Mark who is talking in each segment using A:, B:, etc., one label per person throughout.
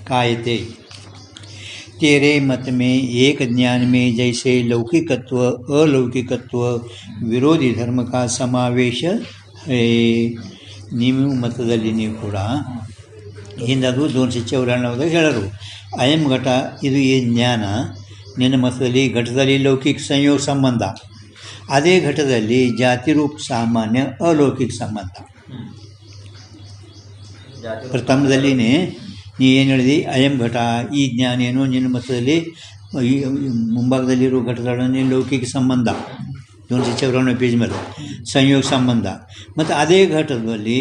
A: कायते। तेरे मत में एक ज्ञान में जैसे लौकिकत्व अलौकिकत्व विरोधी धर्म का समावेश है। ನಿಮ್ಮ ಮತದಲ್ಲಿ ನೀವು ಕೂಡ ಹಿಂದದು 294 ಹೇಳರು ಅಯಂ ಘಟ ಇದು ಈ ಜ್ಞಾನ. ನಿನ್ನ ಮತದಲ್ಲಿ ಘಟದಲ್ಲಿ ಲೌಕಿಕ ಸಂಯೋಗ ಸಂಬಂಧ, ಅದೇ ಘಟದಲ್ಲಿ ಜಾತಿ ರೂಪ ಸಾಮಾನ್ಯ ಅಲೌಕಿಕ ಸಂಬಂಧ. ಪ್ರಥಮದಲ್ಲಿನೇ ನೀ ಏನು ಹೇಳಿದಿ, ಅಯಂ ಘಟ ಈ ಜ್ಞಾನ ಏನು ನಿನ್ನ ಮತದಲ್ಲಿ ಮುಂಭಾಗದಲ್ಲಿರೋ ಘಟದೊಡನೆ ಲೌಕಿಕ ಸಂಬಂಧ 294 ಪೇಜ್ ಮೇಲೆ ಸಂಯೋಗ ಸಂಬಂಧ. ಮತ್ತು ಅದೇ ಘಟದಲ್ಲಿ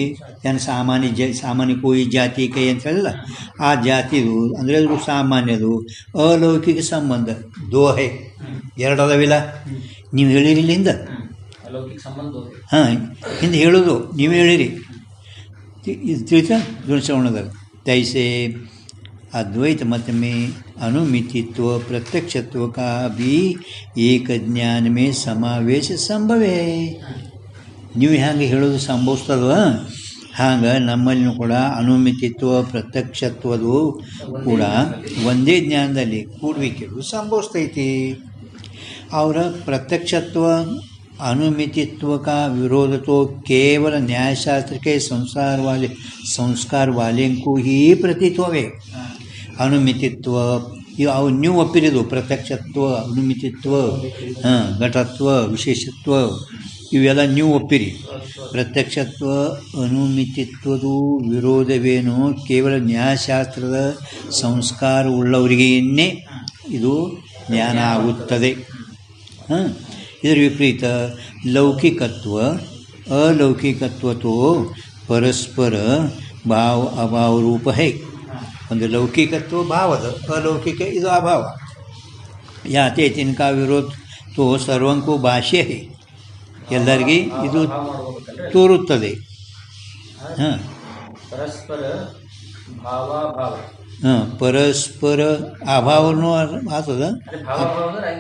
A: ಏನು ಸಾಮಾನ್ಯ ಕೋಯಿ ಜಾತಿ ಕೈ ಅಂತ ಹೇಳಿಲ್ಲ, ಆ ಜಾತಿದು ಅಂದರೆ ಅದು ಸಾಮಾನ್ಯದು ಅಲೌಕಿಕ ಸಂಬಂಧ ದೋಹೆ ಎರಡದವಿಲ್ಲ. ನೀವು ಹೇಳಿರಿಲ್ಲ ಹಿಂದೆ, ಹಾಂ ಹಿಂದೆ ಹೇಳೋದು ನೀವು ಹೇಳಿರಿ, ಇದು ತಿಳಿತಾ 294 तैसे अद्वैत मत में अनुमितित्व प्रत्यक्षत्व का भी एक ज्ञान में समावेश संभव है. ನೀವು ಹ್ಯಾಂಗೆ ಹೇಳೋದು ಸಂಭವಿಸ್ತದ ಹಾಗೆ ನಮ್ಮಲ್ಲಿನೂ ಕೂಡ ಅನುಮಿತಿತ್ವ ಪ್ರತ್ಯಕ್ಷತ್ವದು ಕೂಡ ಒಂದೇ ಜ್ಞಾನದಲ್ಲಿ ಕೂಡುವಿಕೆಗಳು ಸಂಭವಿಸ್ತೈತಿ. ಅವರ प्रत्यक्षत्व अनुमितित्व का विरोध तो केवल न्यायशास्त्र के संस्कार वाले को ही प्रतीत होवे. अनुमितित्व ಅವು ನೀವು ಒಪ್ಪಿರೋದು ಪ್ರತ್ಯಕ್ಷತ್ವ ಅನುಮಿತಿತ್ವ ಘಟತ್ವ ವಿಶೇಷತ್ವ ಇವೆಲ್ಲ ನೀವು ಒಪ್ಪಿರಿ. ಪ್ರತ್ಯಕ್ಷತ್ವ ಅನುಮಿತಿತ್ವದ ವಿರೋಧವೇನು ಕೇವಲ ನ್ಯಾಯಶಾಸ್ತ್ರದ ಸಂಸ್ಕಾರ ಉಳ್ಳವರಿಗೇನೇ ಇದು ಜ್ಞಾನ ಆಗುತ್ತದೆ. ಇದರ ವಿಪರೀತ ಲೌಕಿಕತ್ವ अलौकिकत्व तो परस्पर भाव अभाव रूप है. ಒಂದು ಲೌಕಿಕತ್ವ ಭಾವದ, अलौकिक ಇದು ಅಭಾವ. ಯಾತೆ ತಿನ್ಕಾ ವಿರೋಧ ತೋ ಸರ್ವಂಕೂ ಭಾಷ್ಯ ಹೇ, ಎಲ್ಲರಿಗೆ ಇದು ತೋರುತ್ತದೆ. ಹಾಂ ಪರಸ್ಪರ ಅಭಾವನೂ ಆಗ್ತದ.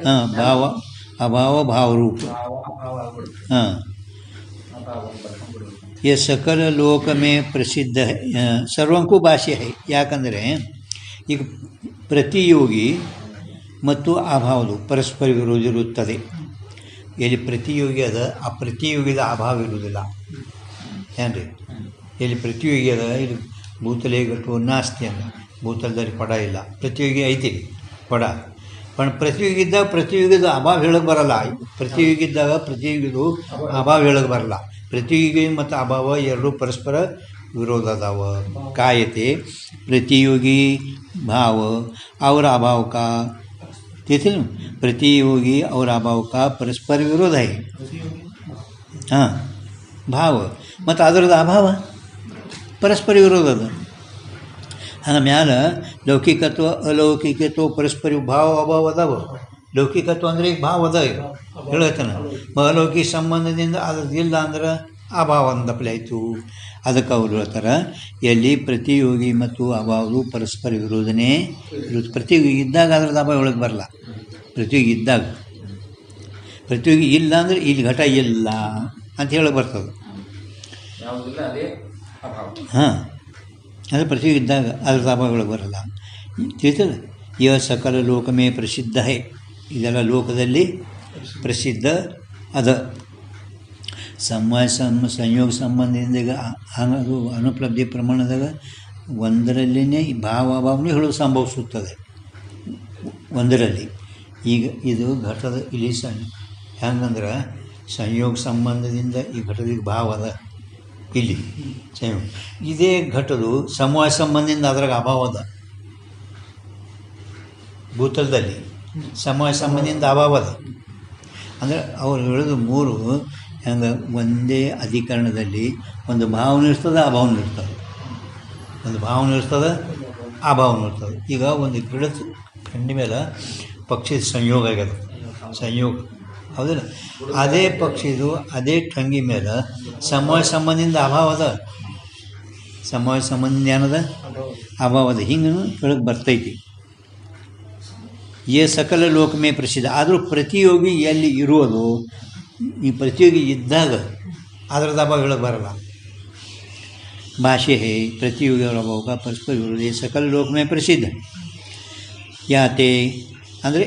A: ಹಾಂ ಭಾವ अभाव भाव रूप. हाँ ये सकल लोक में प्रसिद्ध है, सर्वंकु भाष्य है. ಯಾಕಂದರೆ ಈಗ ಪ್ರತಿಯೋಗಿ ಮತ್ತು ಅಭಾವದು ಪರಸ್ಪರ ವಿರೋಧ ಇರುತ್ತದೆ. ಎಲ್ಲಿ ಪ್ರತಿಯೋಗಿ ಅದ ಆ ಪ್ರತಿಯೋಗಿದ ಅಭಾವ ಇರುವುದಿಲ್ಲ ಏನ್ರಿ. ಎಲ್ಲಿ ಪ್ರತಿಯೋಗಿ ಅದ ಇಲ್ಲಿ ಭೂತಲೆ ಗಟ್ಟು ನಾಸ್ತಿ ಅಂದ, ಭೂತಲದಲ್ಲಿ ಪಡ ಇಲ್ಲ, ಪ್ರತಿಯೋಗಿ ಐತಿ ಪಡ. पण ಪ್ರತಿಯೋಗಿದ್ದಾಗ ಪ್ರತಿಯೋಗಿದ ಅಭಾವ ಹೇಳಕ್ಕೆ ಬರಲ್ಲ. ಪ್ರತಿಯೋಗಿದ್ದಾಗ ಪ್ರತಿಯೋಗಿದು ಅಭಾವ ಹೇಳಕ್ಕೆ ಬರಲ್ಲ. ಪ್ರತಿಯೋಗಿ ಮತ್ತು ಅಭಾವ ಎರಡೂ ಪರಸ್ಪರ ವಿರೋಧ ಅದಾವ. ಕಾಯತೆ प्रतियोगी भाव और अभाव का, देखिए प्रतियोगी और अभाव का परस्पर विरोध है. हाँ भाव ಮತ್ತು ಅದರದ್ದು ಅಭಾವ ಪರಸ್ಪರ ವಿರೋಧ ಅದ. ಹಂಗೆ ಮ್ಯಾಲ ಲೌಕಿಕತ್ವ ಅಲೌಕಿಕತ್ವ ಪರಸ್ಪರ ಭಾವ ಅಭಾವ ಅದಾವ. ಲೌಕಿಕತ್ವ ಅಂದರೆ ಈಗ ಭಾವ ಅದ ಹೇಳತ್ತಾನ. ಅಲೌಕಿಕ ಸಂಬಂಧದಿಂದ ಅದ್ರದ್ದು ಇಲ್ಲ ಅಂದ್ರೆ ಅಭಾವ ಅಂದಪ್ಲೆ ಆಯಿತು. ಅದಕ್ಕೆ ಅವ್ರು ಹೇಳ್ತಾರೆ ಎಲ್ಲಿ ಪ್ರತಿಯೋಗಿ ಮತ್ತು ಅಭಾವವು ಪರಸ್ಪರ ವಿರೋಧನೇ ಇರುತ್ತೆ. ಪ್ರತಿಯೋಗಿ ಇದ್ದಾಗ ಅದ್ರದ್ದು ಅಭಾವ ಒಳಗೆ ಬರಲ್ಲ. ಪ್ರತಿಯೋಗಿ ಇದ್ದಾಗ, ಪ್ರತಿಯೋಗಿ ಇಲ್ಲ ಅಂದರೆ ಇಲ್ಲಿ ಘಟ ಇಲ್ಲ ಅಂತ ಹೇಳಕ್ಕೆ ಬರ್ತದೆ. ಹಾಂ ಅಂದರೆ ಪ್ರತಿಯೋಗಿ ಇದ್ದಾಗ ಅದ್ರದ್ದು ಅಭಾವ ಒಳಗೆ ಬರಲ್ಲ. ತಿಳಿತದೆ. ಯ ಸಕಲ ಲೋಕಮೇ ಪ್ರಸಿದ್ಧ ಹೇ, ಇದೆಲ್ಲ ಲೋಕದಲ್ಲಿ ಪ್ರಸಿದ್ಧ ಅದ. ಸಂಯೋಗ ಸಂಬಂಧದಿಂದ ಅದು ಅನುಪ್ಲಬ್ಧಿ ಪ್ರಮಾಣದಾಗ ಒಂದರಲ್ಲಿನೇ ಭಾವ ಅಭಾವನೆ ಹೇಳೋದು ಸಂಭವಿಸುತ್ತದೆ ಒಂದರಲ್ಲಿ. ಈಗ ಇದು ಘಟದ ಇಲ್ಲಿ ಹೆಂಗಂದ್ರೆ ಸಂಯೋಗ ಸಂಬಂಧದಿಂದ ಈ ಘಟದ ಭಾವ ಅದ ಇಲ್ಲಿ ಸಂಯೋಗ. ಇದೇ ಘಟದು ಸಮವಾಯ ಸಂಬಂಧದಿಂದ ಅದ್ರಾಗ ಅಭಾವ ಅದ. ಭೂತಲದಲ್ಲಿ ಸಮವಾಯ ಸಂಬಂಧದಿಂದ ಅಭಾವ ಅದ. ಅಂದರೆ ಅವ್ರು ಹೇಳೋದು ಮೂರು ಹೆಂಗೆ ಒಂದೇ ಅಧಿಕರಣದಲ್ಲಿ ಒಂದು ಭಾವನೆ ಇರ್ತದೆ, ಅಭಾವನೆ ಇರ್ತದೆ. ಒಂದು ಭಾವನೆ ಇರ್ತದೆ, ಅಭಾವನೆ ಇರ್ತದೆ. ಈಗ ಒಂದು ಗಿಡದ ಕಂಡಿ ಮೇಲೆ ಪಕ್ಷಿ ಸಂಯೋಗ ಆಗ್ಯದ, ಸಂಯೋಗ ಹೌದಿಲ್ಲ. ಅದೇ ಪಕ್ಷಿದು ಅದೇ ಟಂಗಿ ಮೇಲೆ ಸಮವಾಯ ಸಂಬಂಧದಿಂದ ಅಭಾವ ಅದ. ಸಮವಾಯ ಸಂಬಂಧ ಏನದ, ಅಭಾವ ಅದ. ಹಿಂಗೆ ಕೆಳಗೆ ಬರ್ತೈತಿ. ಏ ಸಕಲ ಲೋಕಮೇ ಪ್ರಸಿದ್ಧ. ಆದರೂ ಪ್ರತಿಯೋಗಿ ಎಲ್ಲಿ ಇರುವುದು, ಈ ಪ್ರತಿಯೋಗಿ ಇದ್ದಾಗ ಅದರದ್ದು ಅಭಾವ ಹೇಳಕ್ಕೆ ಬರಲ್ಲ. भाष्य है प्रतियोगी और अभाव का परस्पर विरोध ये सकल लोक में प्रसिद्ध ಯಾತೆ ಅಂದರೆ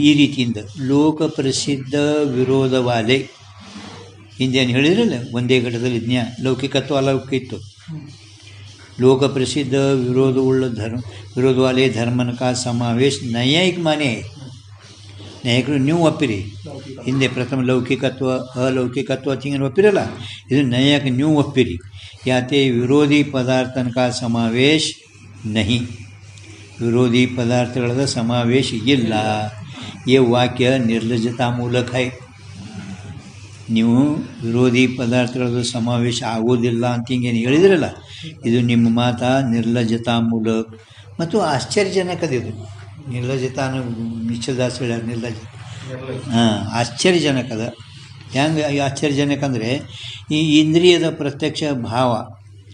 A: ಈ ರೀತಿಯಿಂದ ಲೋಕ ಪ್ರಸಿದ್ಧ ವಿರೋಧವಾಲೆ ಹಿಂದೇನು ಹೇಳಿದ್ರಲ್ಲ ಒಂದೇ ಘಟದಲ್ಲಿ ಲೌಕಿಕತ್ವ ಅಲೌಕಿತ್ತು लोक प्रसिद्ध विरोधವುಳ್ಳ विरोध वाले धर्मन का समावेश न्यायिक माने ನ್ಯಾಯಿಕರು ನೀವು ಒಪ್ಪಿರಿ ಹಿಂದೆ ಪ್ರಥಮ ಲೌಕಿಕತ್ವ ಅಲೌಕಿಕತ್ವ ಹಿಂಗೆ ಒಪ್ಪಿರಲ್ಲ ಇದು ನ್ಯಾಯಕ ನೀವು ಒಪ್ಪಿರಿ ಯಾತೆ ವಿರೋಧಿ ಪದಾರ್ಥನ ಕಾ ಸಮಾವೇಶ ನಹಿ ವಿರೋಧಿ ಪದಾರ್ಥಗಳ ಸಮಾವೇಶ ಇಲ್ಲ ಈ ವಾಕ್ಯ ನಿರ್ಲಜ್ಜತಾ ಮೂಲಕ ಹೈ ನೀವು ವಿರೋಧಿ ಪದಾರ್ಥಗಳದ್ದು ಸಮಾವೇಶ ಆಗೋದಿಲ್ಲ ಅಂತ ಹಿಂಗೇನು ಹೇಳಿದ್ರಲ್ಲ ಇದು ನಿಮ್ಮ ಮಾತ ನಿರ್ಲಜ್ಜತಾ ಮೂಲಕ ಮತ್ತು ಆಶ್ಚರ್ಯಜನಕದಿದು ನಿರ್ಲಜ್ಜತಾನ ನಿಶ್ಚದಾಸ ಹೇಳ್ಯಾರ ನಿರ್ಲಜ್ಜ ಆಶ್ಚರ್ಯಜನಕದ ಹೆಂಗೆ ಆಶ್ಚರ್ಯಜನಕ ಅಂದರೆ ಈ ಇಂದ್ರಿಯದ ಪ್ರತ್ಯಕ್ಷ ಭಾವ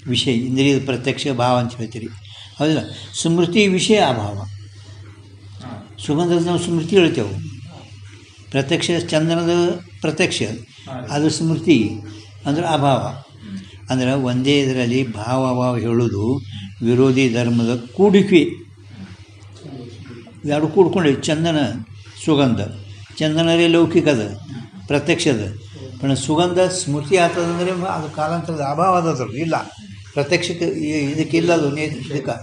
A: ವಿಷಯ ಇಂದ್ರಿಯದ ಪ್ರತ್ಯಕ್ಷ ಭಾವ ಅಂತ ಹೇಳ್ತೀರಿ ಹೌದಿಲ್ಲ ಸ್ಮೃತಿ ವಿಷಯ ಅಭಾವ ಸುಗಂಧದ ನಾವು ಸ್ಮೃತಿ ಹೇಳ್ತೇವೆ ಪ್ರತ್ಯಕ್ಷ ಚಂದನದ ಪ್ರತ್ಯಕ್ಷ ಅದು ಸ್ಮೃತಿ ಅಂದ್ರೆ ಅಭಾವ ಅಂದ್ರೆ ಒಂದೇ ಇದರಲ್ಲಿ ಭಾವ ಹೇಳೋದು ವಿರೋಧಿ ಧರ್ಮದ ಕೂಡಿಕೆ ಎರಡು ಕೂಡ್ಕೊಂಡೆ ಚಂದನ ಸುಗಂಧ ಚಂದನರೇ ಲೌಕಿಕದ ಪ್ರತ್ಯಕ್ಷದ पण ಸುಗಂಧ ಸ್ಮೃತಿ ಆಗ್ತದಂದರೆ ಅದು ಕಾಲಾಂತರದ ಅಭಾವ ಅದ ಇಲ್ಲ ಪ್ರತ್ಯಕ್ಷಕ್ಕೆ ಇದಕ್ಕಿಲ್ಲ ಅದು ಇದಕ್ಕೆ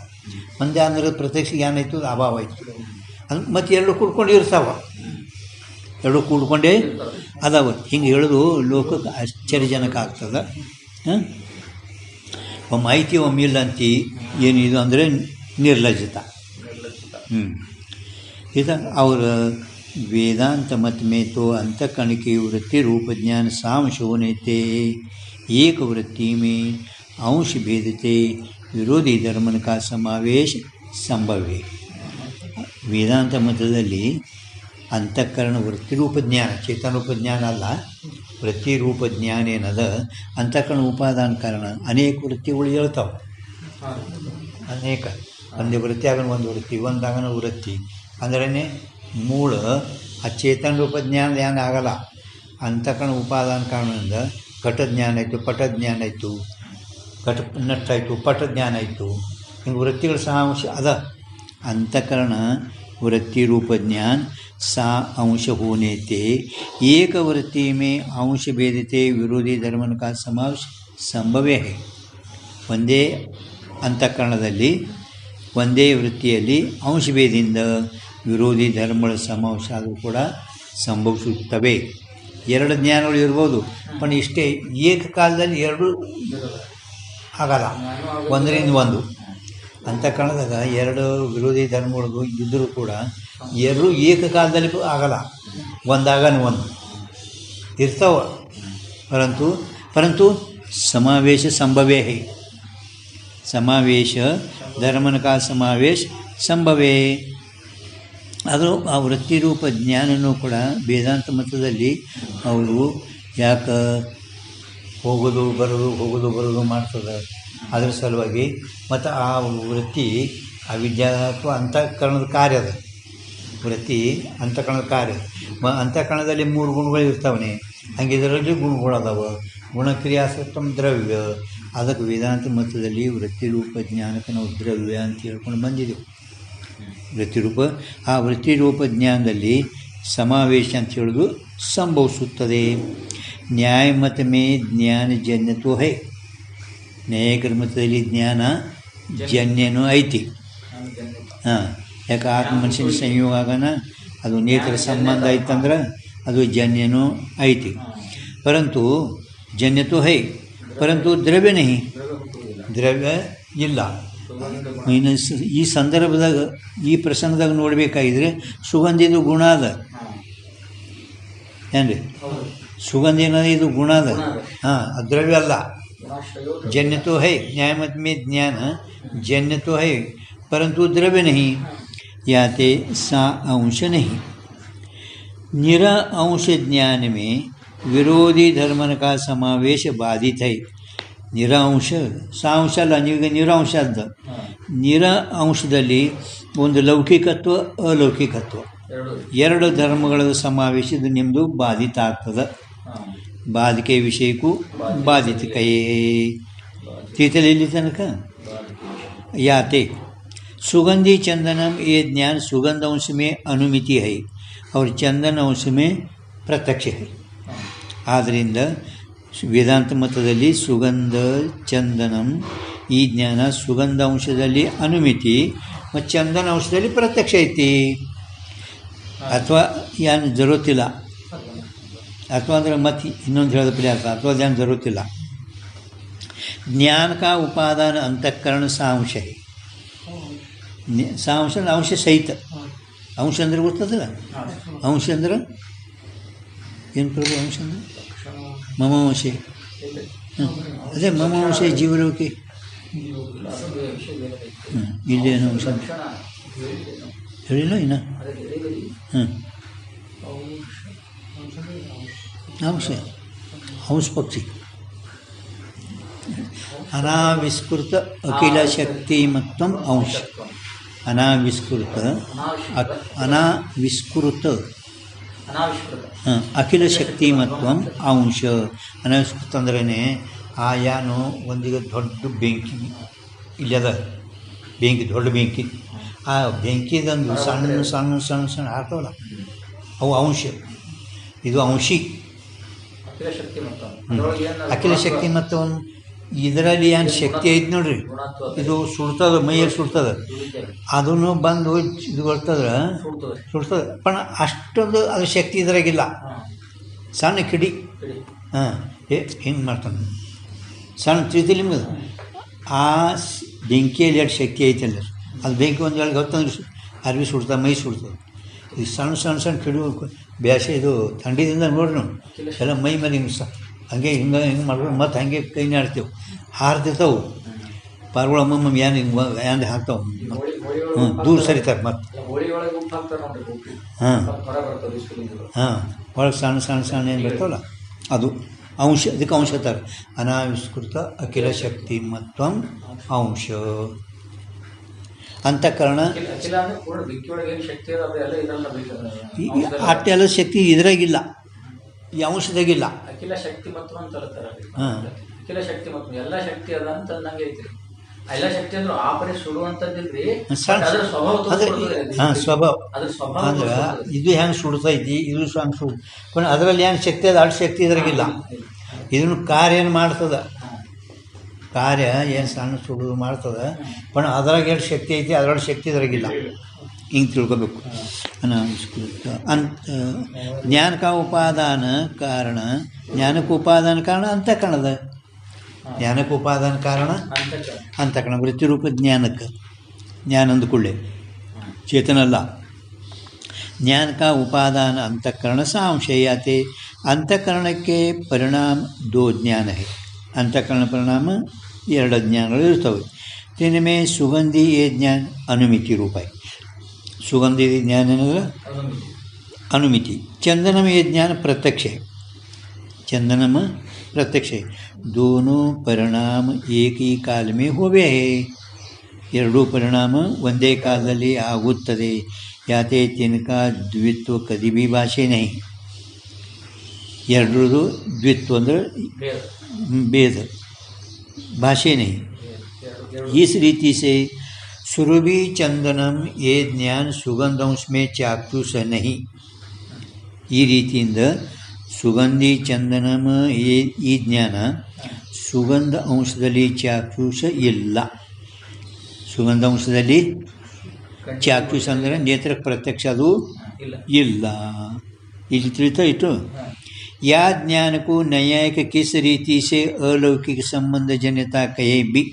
A: ಒಂದೇ ಅಂದ್ರೆ ಪ್ರತ್ಯಕ್ಷ ಏನಾಯ್ತು ಅದು ಅಭಾವ ಆಯಿತು ಅದು ಮತ್ತು ಎರಡು ಕೂಡ್ಕೊಂಡು ಇರ್ತಾವೆ ಎರಡು ಕೂಡ್ಕೊಂಡೇ ಅದಾವ ಹಿಂಗೆ ಹೇಳೋದು ಲೋಕಕ್ಕೆ ಆಶ್ಚರ್ಯಜನಕ ಆಗ್ತದೆ ಒಮ್ಮೆ ಐತಿ ಒಮ್ಮೆ ಇಲ್ಲ ಅಂತಿ ಏನಿದು ಅಂದರೆ ನಿರ್ಲಜ್ಜತ ಇದು ಅವರ वेदांत मत में तो अंतःकरण की वृत्ति रूप ज्ञान सांश होने थे एक वृत्ति में अंश भेद थे विरोधी धर्मन का समावेश संभव है ವೇದಾಂತ ಮತದಲ್ಲಿ ಅಂತಃಕರಣ ವೃತ್ತಿರೂಪ ಜ್ಞಾನ ಚೇತನರೂಪ ಜ್ಞಾನ ಅಲ್ಲ ವೃತ್ತಿರೂಪ ಜ್ಞಾನ ಏನದ ಅಂತಃಕರಣ ಉಪಾದಾನ ಕಾರಣ ಅನೇಕ ವೃತ್ತಿಗಳು ಹೇಳ್ತಾವೆ ಅನೇಕ ಒಂದೇ ವೃತ್ತಿ ಆಗನ ಒಂದು ವೃತ್ತಿ ಒಂದಾಗನ ವೃತ್ತಿ ಅಂದ್ರೇ ಮೂಲ ಆ ಚೇತನ ರೂಪ ಜ್ಞಾನ ಏನು ಆಗಲ್ಲ ಅಂತಃಕರಣ ಉಪಾದಾನ ಕಾರಣದಿಂದ ಘಟಜ್ಞಾನ ಆಯಿತು ಪಟಜ್ಞಾನ ಆಯಿತು ಘಟ ನಟ್ಟಾಯಿತು ಪಟಜ್ಞಾನ ಆಯಿತು ಹಿಂಗೆ ವೃತ್ತಿಗಳ ಸಹಾಂಶ ಅದ ಅಂತಃಕರಣ वृत्ति रूप ज्ञान सा अंश होने थे एक वृत्ति में अंश भेदते विरोधी धर्मन का समावेश संभव है ಒಂದೇ ಅಂತಃಕರಣದಲ್ಲಿ ಒಂದೇ ವೃತ್ತಿಯಲ್ಲಿ ಅಂಶ ಭೇದದಿಂದ ವಿರೋಧಿ ಧರ್ಮಗಳ ಸಮಾವೇಶ ಆದರೂ ಕೂಡ ಸಂಭವಿಸುತ್ತವೆ ಎರಡು ಜ್ಞಾನಗಳು ಇರ್ಬೋದು पण ಇಷ್ಟೇ ಏಕಕಾಲದಲ್ಲಿ ಎರಡು ಆಗಲ್ಲ ಒಂದರಿಂದ ಒಂದು ಅಂತಃಕರಣದಾಗ ಎರಡು ವಿರೋಧಿ ಧರ್ಮಗಳು ಇದ್ದರೂ ಕೂಡ ಎರಡು ಏಕಕಾಲದಲ್ಲಿ ಆಗಲ್ಲ ಒಂದಾಗನ ಒಂದು ಇರ್ತಾವ ಪರಂತು ಸಮಾವೇಶ ಸಂಭವೇ ಹೈ ಸಮಾವೇಶ ಧರ್ಮನ ಕಾ ಸಮಾವೇಶ ಸಂಭವೇ ಆದರೂ ಆ ವೃತ್ತಿರೂಪ ಜ್ಞಾನನೂ ಕೂಡ ವೇದಾಂತ ಮತದಲ್ಲಿ ಅವರು ಯಾಕೆ ಹೋಗೋದು ಬರೋದು ಮಾಡ್ತದೆ ಅದರ ಸಲುವಾಗಿ ಮತ್ತು ಆ ವೃತ್ತಿ ಅವಿದ್ಯಾ ಅಥವಾ ಅಂತಃಕರಣದ ಕಾರ್ಯ ಅದು ವೃತ್ತಿ ಅಂತಃಕರಣದ ಕಾರ್ಯ ಅಂತಃಕರಣದಲ್ಲಿ ಮೂರು ಗುಣಗಳು ಇರ್ತಾವನೆ ಹಂಗೆ ಇದರಲ್ಲಿ ಗುಣಗಳು ಅದಾವೆ ಗುಣಕ್ರಿಯಾಸಕ್ತಂ ದ್ರವ್ಯ ಅದಕ್ಕೆ ವೇದಾಂತ ಮತದಲ್ಲಿ ವೃತ್ತಿರೂಪ ಜ್ಞಾನಕ್ಕೆ ನಾವು ದ್ರವ್ಯ ಅಂತ ಹೇಳ್ಕೊಂಡು ಬಂದಿದ್ದೆವು ವೃತ್ತಿರೂಪ ಆ ವೃತ್ತಿರೂಪ ಜ್ಞಾನದಲ್ಲಿ ಸಮಾವೇಶ ಅಂತ ಹೇಳೋದು ಸಂಭವಿಸುತ್ತದೆ ನ್ಯಾಯಮತ ಮೇ ಜ್ಞಾನ ಜನ್ಯತ್ವ ಹೈ ನ್ಯಾಯಿಕರ ಮತದಲ್ಲಿ ಜ್ಞಾನ ಜನ್ಯನೂ ಐತಿ ಯಾಕೆ ಆತ್ಮ ಮನುಷ್ಯನ ಸಂಯೋಗ ಆಗೋಣ ಅದು ನೇತ್ರ ಸಂಬಂಧ ಐತಂದ್ರೆ ಅದು ಜನ್ಯನೂ ಐತಿ ಪರಂತು ಜನ್ಯತೋ ಹೈ ಪರಂತು ದ್ರವ್ಯ ನಹಿ ದ್ರವ್ಯ ಇಲ್ಲ ಇನ್ನು ಈ ಸಂದರ್ಭದಾಗ ಈ ಪ್ರಸಂಗದಾಗ ನೋಡಬೇಕಾಗಿದ್ರೆ ಸುಗಂಧಿದು ಗುಣ ಅದ ಏನ್ರಿ ಸುಗಂಧ ಏನದ ಇದು ಗುಣ ಅದ ಅದು ದ್ರವ್ಯ ಅಲ್ಲ जन्य तो है न्यायमत में ज्ञान जन्य तो है परंतु द्रव्य नहीं याते सा अंश नहीं निर अंश ज्ञान में विरोधी धर्मन का समावेश बाधित है निरांश ಸಾಂಶ ಅಲ್ಲ ನೀವೀಗ ನಿರಾಂಶ ಅಂತ ನಿರ ಅಂಶದಲ್ಲಿ ಒಂದು ಲೌಕಿಕತ್ವ ಅಲೌಕಿಕತ್ವ ಎರಡು ಧರ್ಮಗಳ ಸಮಾವೇಶದ ನಿಮ್ಮದು ಬಾಧಿತ ಆಗ್ತದೆ ಬಾಧಿಕೆ ವಿಷಯಕ್ಕೂ ಬಾಧಿತಕಯೇ ತಿಳಿತಲ್ಲ ಇಲ್ಲಿ ತನಕ. याते सुगंधी चंदनम ये ज्ञान सुगंध अंश में अनुमिति है और चंदन अंश में प्रत्यक्ष है. ಆದ್ದರಿಂದ ವೇದಾಂತ ಮತದಲ್ಲಿ ಸುಗಂಧ ಚಂದನಂ ಈ ಜ್ಞಾನ ಸುಗಂಧ ಅಂಶದಲ್ಲಿ ಅನುಮಿತಿ ಮತ್ತು ಚಂದನ ಅಂಶದಲ್ಲಿ ಪ್ರತ್ಯಕ್ಷ ಐತಿ. ಅಥವಾ ಏನು ಜರುತ್ತಿಲ್ಲ, ಅಥವಾ ಅಂದರೆ ಮತ್ತೆ ಇನ್ನೊಂದು ಹೇಳೋದು ಪ್ರಿಯ ಅರ್ಥ, ಅಥವಾ ಏನು ಜರುತ್ತಿಲ್ಲ. ज्ञान का उपादान अंतःकरण सांश है. ಸಾಂಶ ಅಂಶ ಸಹಿತ. ಅಂಶ ಅಂದ್ರೆ ಗೊತ್ತದಲ್ಲ, ಅಂಶ ಅಂದ್ರೆ ಏನು ಪ್ರಭು? ಅಂಶ ಅಂದ್ರೆ ಮಮಾಂಶೆ. ಅದೇ ಮಮಾಂಶೆ ಜೀವಲೋಕೆ. ಇಲ್ಲೇನು ಅಂಶ ಹೇಳಿಲ್ಲ ಇನ್ನು. ಅಂಶ ಹಂಸ ಪಕ್ಷಿ. ಅನಾವಿಷ್ಕೃತ ಅಖಿಲ ಶಕ್ತಿಮತ್ವಂ ಅಂಶ. ಅನಾವಿಷ್ಕೃತ ಅಖಿಲ ಶಕ್ತಿಮತ್ವಂ ಅಂಶ. ಅನಾವಿಷ್ಕೃತ ಅಂದ್ರೇ ಆಯಾನು ಒಂದೀಗ ದೊಡ್ಡ ಬೆಂಕಿ ಇಲ್ಲದ ಬೆಂಕಿ, ದೊಡ್ಡ ಬೆಂಕಿ, ಆ ಬೆಂಕಿದಂದು ಸಣ್ಣ ಸಣ್ಣ ಸಣ್ಣ ಸಣ್ಣ ಆಗ್ತಾವಲ್ಲ ಅವು ಅಂಶ. ಇದು ಅಂಶಿ ಅಖಿಲ ಶಕ್ತಿ ಮತ್ತು ಇದರಲ್ಲಿ ಏನು ಶಕ್ತಿ ಐತೆ ನೋಡ್ರಿ, ಇದು ಸುಡ್ತದೆ, ಮೈಯಲ್ಲಿ ಸುಡ್ತದೆ, ಅದನ್ನು ಬಂದು ಇದು ಬರ್ತದೆ, ಸುಡ್ತದೆ. ಪಣ ಅಷ್ಟೊಂದು ಅದು ಶಕ್ತಿ ಇದ್ರಾಗಿಲ್ಲ. ಸಣ್ಣ ಕಿಡಿ ಹಿಂಗೆ ಮಾಡ್ತಾನೆ, ಸಣ್ಣ ತಿಳಿಲಿಮ್ದು ಆ ಬೆಂಕಿಯಲ್ಲಿ ಎರಡು ಶಕ್ತಿ ಐತಲ್ಲ, ಅದು ಬೆಂಕಿ ಒಂದು ವೇಳೆ ಗೊತ್ತಂದ್ರೆ ಅರ್ವಿ ಸುಡ್ತದೆ, ಮೈ ಸುಡ್ತದೆ. ಇದು ಸಣ್ಣ ಸಣ್ಣ ಸಣ್ಣ ಕಿಡಿ ಬ್ಯಾಸೆ ಇದು ಥಂಡಿದಿಂದ ನೋಡ್ರಿ ನಾವು ಎಲ್ಲ ಮೈ ಮೇಲೆ ಹಿಂಗೆ ಹಂಗೆ ಹಿಂಗೆ ಹಿಂಗೆ ಮಾಡ್ಕೊಂಡು ಮತ್ತು ಹಾಗೆ ಕೈ ನಾಡ್ತೇವೆ, ಹಾರ್ತಿರ್ತಾವೆ ಪಾರ್ಗಳು ಅಮ್ಮಮ್ಮ ಏನು ಹಿಂಗೆ ಏನು ಹಾಕ್ತಾವೆ. ದೂರ ಸರಿತಾರೆ ಮತ್ತೆ. ಒಳಗೆ ಸಣ್ಣ ಸಣ್ಣ ಸಣ್ಣ ಏನು ಬರ್ತಾವಲ್ಲ ಅದು ಅಂಶ. ಅದಕ್ಕೆ ಅಂಶ ತರ ಅನಾವಿಷ್ಕೃತ ಅಖಿಲ ಶಕ್ತಿ ಮತ್ವಂ ಅಂಶ. ಅಂತಃಕರಣ ಅಷ್ಟೆಲ್ಲ ಶಕ್ತಿ ಇದ್ರಾಗಿಲ್ಲ, ಈ ಅಂಶದಾಗಿಲ್ಲ.
B: ಅಖಿಲ ಶಕ್ತಿ ಮತ್ತು ಅಂತ ಹೇಳ್ತಾರೆ. ಅಖಿಲ ಶಕ್ತಿ ಮತ್ತು ಎಲ್ಲ ಶಕ್ತಿ ಅದ ಅಂತ ನಂಗೆ ಐತಿ. ಎಲ್ಲ ಶಕ್ತಿ ಅಂದ್ರೆ ಆ ಪರಿ ಸುಡುವಂಥದ್ದಿಲ್ರಿ,
A: ಸ್ವಭಾವ ಅಂದ್ರೆ ಇದು ಹೆಂಗೆ ಸುಡ್ತೈತಿ, ಇದು ಹಂಗೆ ಸುಡ್ पण ಅದರಲ್ಲಿ ಹೆಂಗೆ ಶಕ್ತಿ ಅದ ಅಷ್ಟು ಶಕ್ತಿ ಇದ್ರಾಗಿಲ್ಲ. ಇದನ್ನು ಕಾರ್ಯ ಏನು ಮಾಡ್ತದೆ, ಕಾರ್ಯ ಏನು ಸಣ್ಣ ಸುಡೋದು ಮಾಡ್ತದೆ, पण ಅದ್ರಾಗ ಎಷ್ಟು ಶಕ್ತಿ ಐತಿ ಅದರೊಳಗೆ ಶಕ್ತಿ ಇದ್ರಾಗಿಲ್ಲ. ಹಿಂಗೆ ತಿಳ್ಕೊಬೇಕು. ಅನಾವಿಷ್ಕೃತ ಅಂತ ಜ್ಞಾನ ಕಾ ಉಪಾದಾನ ಕಾರಣ, ಜ್ಞಾನಕ್ಕೆ ಉಪಾದಾನ ಕಾರಣ ಅಂತಃಕರಣದ. ಜ್ಞಾನಕ್ಕೆ ಉಪಾದಾನ ಕಾರಣ ಅಂತಃಕರಣ, ವೃತ್ತಿರೂಪ ಜ್ಞಾನಕ್ಕೆ. ಜ್ಞಾನ ಅಂದುಕೊಳ್ಳೆ ಚೇತನ ಅಲ್ಲ. ಜ್ಞಾನ ಕಾ ಉಪಾದಾನ ಅಂತಃಕರಣ ಸಂಶಯಾತೆ. ಅಂತಃಕರಣಕ್ಕೆ ಪರಿಣಾಮ ದೋ ಜ್ಞಾನ ಹೈ. ಅಂತಃಕರಣ ಪರಿಣಾಮ ಎರಡು ಜ್ಞಾನಗಳು ಇರ್ತವೆ. ತಿನ್ಮೇ ಸುಗಂಧಿ ಏ ಜ್ಞಾನ ಅನುಮಿತಿ ರೂಪ. सुगंधी ज्ञान अनुमिति. चंदनम ये ज्ञान प्रत्यक्ष है. चंदनम प्रत्यक्ष है. दोनों परिणाम एक ही काल में होवे है. ಎರಡೂ ಪರಿಣಾಮ ಒಂದೇ ಕಾಲದಲ್ಲಿ ಆಗುತ್ತದೆ. ಯಾತೆ ತಿನಕ ದ್ವಿತ್ವ ಕದಿ ಭೀ ಭಾಷೆ ನಹಿ. ಎರಡರದು ದ್ವಿತ್ವ ಅಂದರೆ ಭೇದ, ಭಾಷೆ ನಹಿ. इस रीति से सुरभि चंदनम ये ज्ञान सुगंध अंश में चाक्षुष नहीं. ಈ ರೀತಿಯಿಂದ ಸುಗಂಧಿ ಚಂದನಮ ಈ ಜ್ಞಾನ ಸುಗಂಧ ಅಂಶದಲ್ಲಿ ಚಾಕ್ಷುಷ ಇಲ್ಲ. ಸುಗಂಧ ಅಂಶದಲ್ಲಿ ಚಾಕ್ಷುಷ ಅಂದರೆ ನೇತ್ರಕ್ಕೆ ಪ್ರತ್ಯಕ್ಷ ಅದು ಇಲ್ಲ. ಇಲ್ಲಿ ತಿಳಿತಾ ಇತ್ತು. ಯಾ ಜ್ಞಾನಕ್ಕೂ ನ್ಯಾಯಿಕ ಕಿಸ್ ರೀತಿ ಸೆ ಅಲೌಕಿಕ ಸಂಬಂಧ ಜನ್ಯತಾ ಕಹೇ ಬಿ.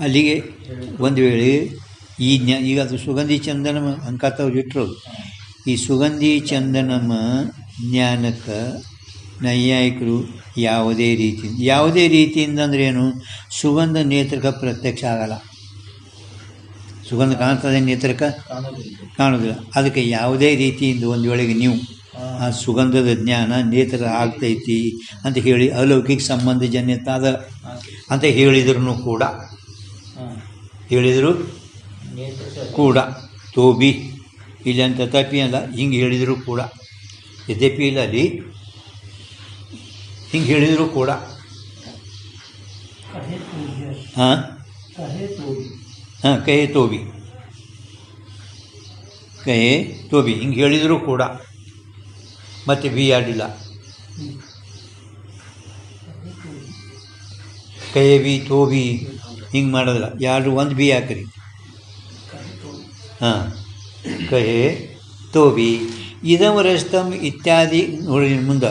A: ಅಲ್ಲಿಗೆ ಒಂದು ವೇಳೆ ಈ ಈಗ ಅದು ಸುಗಂಧಿ ಚಂದನಮ ಅಂಕತವ್ರು ಇಟ್ಟರು. ಈ ಸುಗಂಧಿ ಚಂದನಮ ಜ್ಞಾನಕ್ಕೆ ನೈಯಾಯಿಕರು ಯಾವುದೇ ರೀತಿಯಿಂದ ಅಂದ್ರೆ ಏನು, ಸುಗಂಧ ನೇತ್ರಕ್ಕೆ ಪ್ರತ್ಯಕ್ಷ ಆಗಲ್ಲ. ಸುಗಂಧ ಕಾಣ್ತದೆ, ನೇತ್ರಕ್ಕೆ ಕಾಣೋದಿಲ್ಲ. ಅದಕ್ಕೆ ಯಾವುದೇ ರೀತಿಯಿಂದ ಒಂದು ವೇಳೆಗೆ ನೀವು ಆ ಸುಗಂಧದ ಜ್ಞಾನ ನೇತ್ರ ಆಗ್ತೈತಿ ಅಂತ ಹೇಳಿ ಅಲೌಕಿಕ ಸಂಬಂಧ ಜನ್ಯತಾದ ಅಂತ ಹೇಳಿದ್ರು ಕೂಡ ತೋಬಿ ಇಲ್ಲ ಅಂತ ತಪ್ಪಿ ಅಲ್ಲ, ಹಿಂಗೆ ಹೇಳಿದರೂ ಕೂಡ ಯದ್ಯಪಿ ಇಲ್ಲ ಅಲ್ಲಿ ಹಿಂಗೆ ಹೇಳಿದರೂ ಕೂಡ ಹಾಂ ಹಾಂ ಕಹೆ ತೋಬಿ, ಕಹೆ ತೋಬಿ ಹಿಂಗೆ ಹೇಳಿದರೂ ಕೂಡ ಮತ್ತೆ ಬಿ ಆಡಿಲ್ಲ. ಕಹೆ ಬಿ ತೋಬಿ ಹಿಂಗೆ ಮಾಡೋದಿಲ್ಲ, ಯಾರು ಒಂದು ಬಿ ಹಾಕ್ರಿ. ಹಾಂ ಕಹೆ ತೋಬಿ ಇದಂ ರಸ್ತಂ ಇತ್ಯಾದಿ ನೋಡಿ. ಮುಂದೆ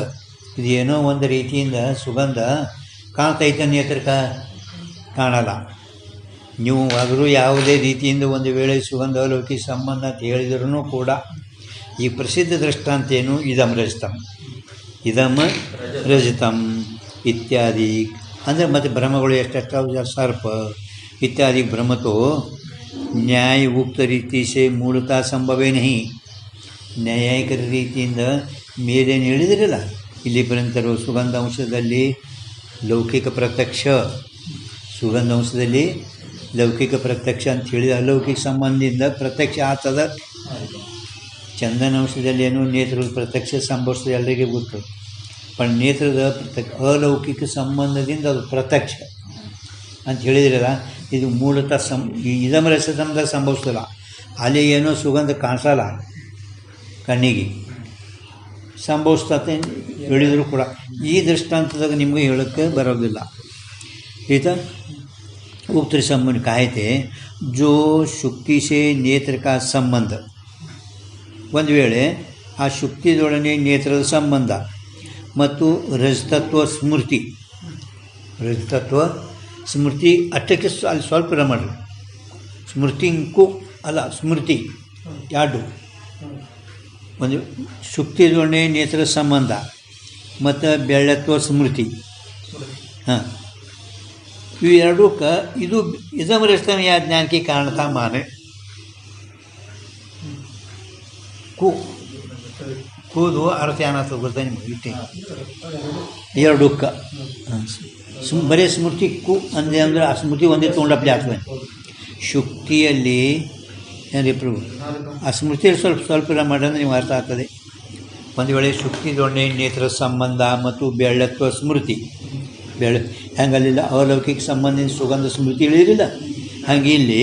A: ಇದು ಏನೋ ಒಂದು ರೀತಿಯಿಂದ ಸುಗಂಧ ಕಾಣ್ತೈತೆ ನೇತ್ರಕ್ಕೆ, ಕಾಣಲ್ಲ. ನೀವು ಆದರೂ ಯಾವುದೇ ರೀತಿಯಿಂದ ಒಂದು ವೇಳೆ ಸುಗಂಧ ಲೌಕಿಕ ಸಂಬಂಧ ಅಂತ ಹೇಳಿದ್ರೂ ಕೂಡ ಈ ಪ್ರಸಿದ್ಧ ದೃಷ್ಟಾಂತ ಏನು, ಇದಂ ರಜತಂ, ಇದಂ ರಜತಂ ಇತ್ಯಾದಿ ಅಂದರೆ ಮತ್ತು ಭ್ರಮಗಳು ಎಷ್ಟೆಷ್ಟು ಸರ್ಪ ಇತ್ಯಾದಿ ಭ್ರಮತೋ ನ್ಯಾಯ ಉಕ್ತ ರೀತಿ ಸೇ ಮೂಲತಃ ಸಂಭವೇ ನಹಿ. ನ್ಯಾಯಿಕ ರೀತಿಯಿಂದ ಮೇಲೇನು ಹೇಳಿದಿರಲ್ಲ, ಇಲ್ಲಿ ಪರ್ಯಂತರು ಸುಗಂಧಾಂಶದಲ್ಲಿ ಲೌಕಿಕ ಪ್ರತ್ಯಕ್ಷ, ಸುಗಂಧಾಂಶದಲ್ಲಿ ಲೌಕಿಕ ಪ್ರತ್ಯಕ್ಷ ಅಂತ ಹೇಳಿದ ಅಲೌಕಿಕ ಸಂಬಂಧದಿಂದ ಪ್ರತ್ಯಕ್ಷ ಆಗ್ತದ. ಚಂದನಾಂಶದಲ್ಲಿ ಏನು ನೇತ್ರದ ಪ್ರತ್ಯಕ್ಷ ಸಂಭವಿಸ್ತದೆ ಎಲ್ಲರಿಗೆ ಗೊತ್ತು. पण ನೇತ್ರದ ಅಲೌಕಿಕ ಸಂಬಂಧದಿಂದ ಅದು ಪ್ರತ್ಯಕ್ಷ ಅಂತ ಹೇಳಿದ್ರಲ್ಲ, ಇದು ಮೂಲತಃ ಇದಂ ರಸದಿಂದ ಸಂಭವಿಸಲ್ಲ. ಅಲ್ಲಿ ಏನೋ ಸುಗಂಧ ಕಾಣಿಸಲ್ಲ ಕಣ್ಣಿಗೆ, ಸಂಭವಿಸ್ತತೆ ಹೇಳಿದರೂ ಕೂಡ ಈ ದೃಷ್ಟಾಂತದಾಗ ನಿಮಗೆ ಹೇಳೋಕ್ಕೆ ಬರೋದಿಲ್ಲ. ಈತ ಉಕ್ತ ಸಂಬಂಧ ಕಾಯ್ತೆ ಜೋ ಶುಕ್ತಿ ಸೇ ನೇತ್ರ ಕಾ ಸಂಬಂಧ. ಒಂದು ವೇಳೆ ಆ ಶುಕ್ತಿದೊಡನೆ ನೇತ್ರದ ಸಂಬಂಧ ಮತ್ತು ರಜತತ್ವ ಸ್ಮೃತಿ, ರಜತತ್ವ ಸ್ಮೃತಿ ಅಷ್ಟಕ್ಕೆ ಅಲ್ಲಿ ಸ್ವಲ್ಪ ಮಾಡಿರಿ. ಸ್ಮೃತಿಂಕು ಅಲ್ಲ, ಸ್ಮೃತಿ ಎರಡು, ಒಂದು ಶುಕ್ತಿದೊಡನೆ ನೇತ್ರ ಸಂಬಂಧ ಮತ್ತು ಬೆಳ್ಳತ್ವ ಸ್ಮೃತಿ. ಹಾಂ, ಇವು ಎರಡಕ್ಕೆ ಇದು ಇದಂ ರಜತಂ ಯಾ ಜ್ಞಾನಕ್ಕೆ ಕಾರಣತಾ ಮಾನೆ. ಕೂದು ಅರ್ಥ ಏನಾಗ್ತದೆ ಗೊತ್ತಾ ನಿಮಗೆ? ಇಟ್ಟೆ ಎರಡಕ್ಕೆ ಬರೀ ಸ್ಮೃತಿ ಕು ಅಂದೆ ಅಂದರೆ ಆ ಸ್ಮೃತಿ ಒಂದೇ ತೊಗೊಂಡಪ್ಲೆ ಆಗ್ತದೆ. ಶುಕ್ತಿಯಲ್ಲಿ ಏನ್ರಿ ಪ್ರಭು ಆ ಸ್ಮೃತಿಯಲ್ಲಿ ಸ್ವಲ್ಪ ಮಾಡಿದ್ರೆ ನೀವು ಅರ್ಥ ಆಗ್ತದೆ. ಒಂದು ವೇಳೆ ಶುಕ್ತಿದೊಡನೆ ನೇತ್ರ ಸಂಬಂಧ ಮತ್ತು ಬೆಳ್ಳತ್ವ ಸ್ಮೃತಿ, ಹೆಂಗಲ್ಲಿಲ್ಲ ಅಲೌಕಿಕ ಸಂಬಂಧಿತ ಸುಗಂಧ ಸ್ಮೃತಿ ಹೇಳಿರಲಿಲ್ಲ, ಹಾಗೆ ಇಲ್ಲಿ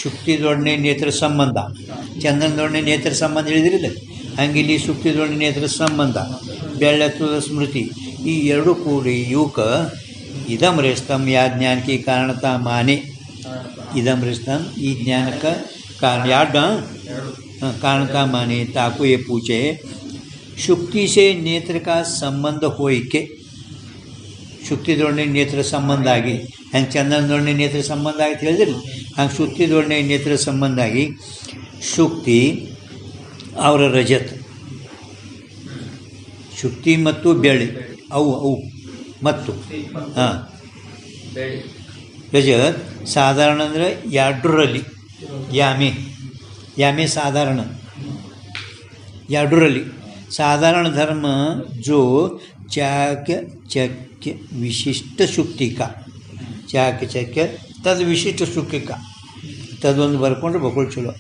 A: ಶುಕ್ತಿದೊಡನೆ ನೇತ್ರ ಸಂಬಂಧ, ಚಂದನದೊಡನೆ ನೇತ್ರ ಸಂಬಂಧ ಹೇಳಿದಿರಲಿಲ್ಲ, ಹಾಗೆ ಇಲ್ಲಿ ಶುಕ್ತಿದೊಡನೆ ನೇತ್ರ ಸಂಬಂಧ, ಬೆಳ್ಳತ್ವದ ಸ್ಮೃತಿ, ಈ ಎರಡು ಕೂಡಿ ಇವಕ್ಕೆ ಇದಂ ರಜತಂ ಯಾ ಜ್ಞಾನಕ್ಕೆ ಕಾರಣತಾ ಮಾನೆ. ಇದಂ ರಜತಂ ಈ ಜ್ಞಾನಕ್ಕೆ ಕಾರಣ ಎರಡು ಕಾರಣತಾ ಮಾನೆ. ತಾಕು ये पूछे ಶುಕ್ತಿ ಸೇ ನೇತ್ರ ಕಾ ಸಂಬಂಧ ಹೋಯ್ಕೆ, ಶುಕ್ತಿದೊಡನೆ ನೇತ್ರ ಸಂಬಂಧ ಆಗಿ ಹೆಂಗೆ ಚಂದನದೊಡನೆ ನೇತ್ರ ಸಂಬಂಧ ಆಗಿ ಹೇಳಿದ್ರಲ್ಲ, ಹಂಗೆ ಶುಕ್ತಿದೊಡನೆ ನೇತ್ರ ಸಂಬಂಧ ಆಗಿ ಶುಕ್ತಿ ಅವರ ರಜತ್, ಶುಕ್ತಿ ಮತ್ತು ಬೆಳ್ಳಿ ಅವು ಮತ್ತು ಹಾಂ ರಜತ್ ಸಾಧಾರಣ ಅಂದರೆ ಎರಡರಲ್ಲಿ, ಯಾಮೆ ಸಾಧಾರಣ ಎರಡರಲ್ಲಿ. साधारण धर्म जो चाक्य चक्य विशिष्ट शुक्ति का, चाक्य चक्य तद विशिष्ट शुक्ति का तदೊಂದು ಬರ್ಕೊಂಡ್ರೆ ಬಕೊಳ್ಳಿ ಚಲೋ.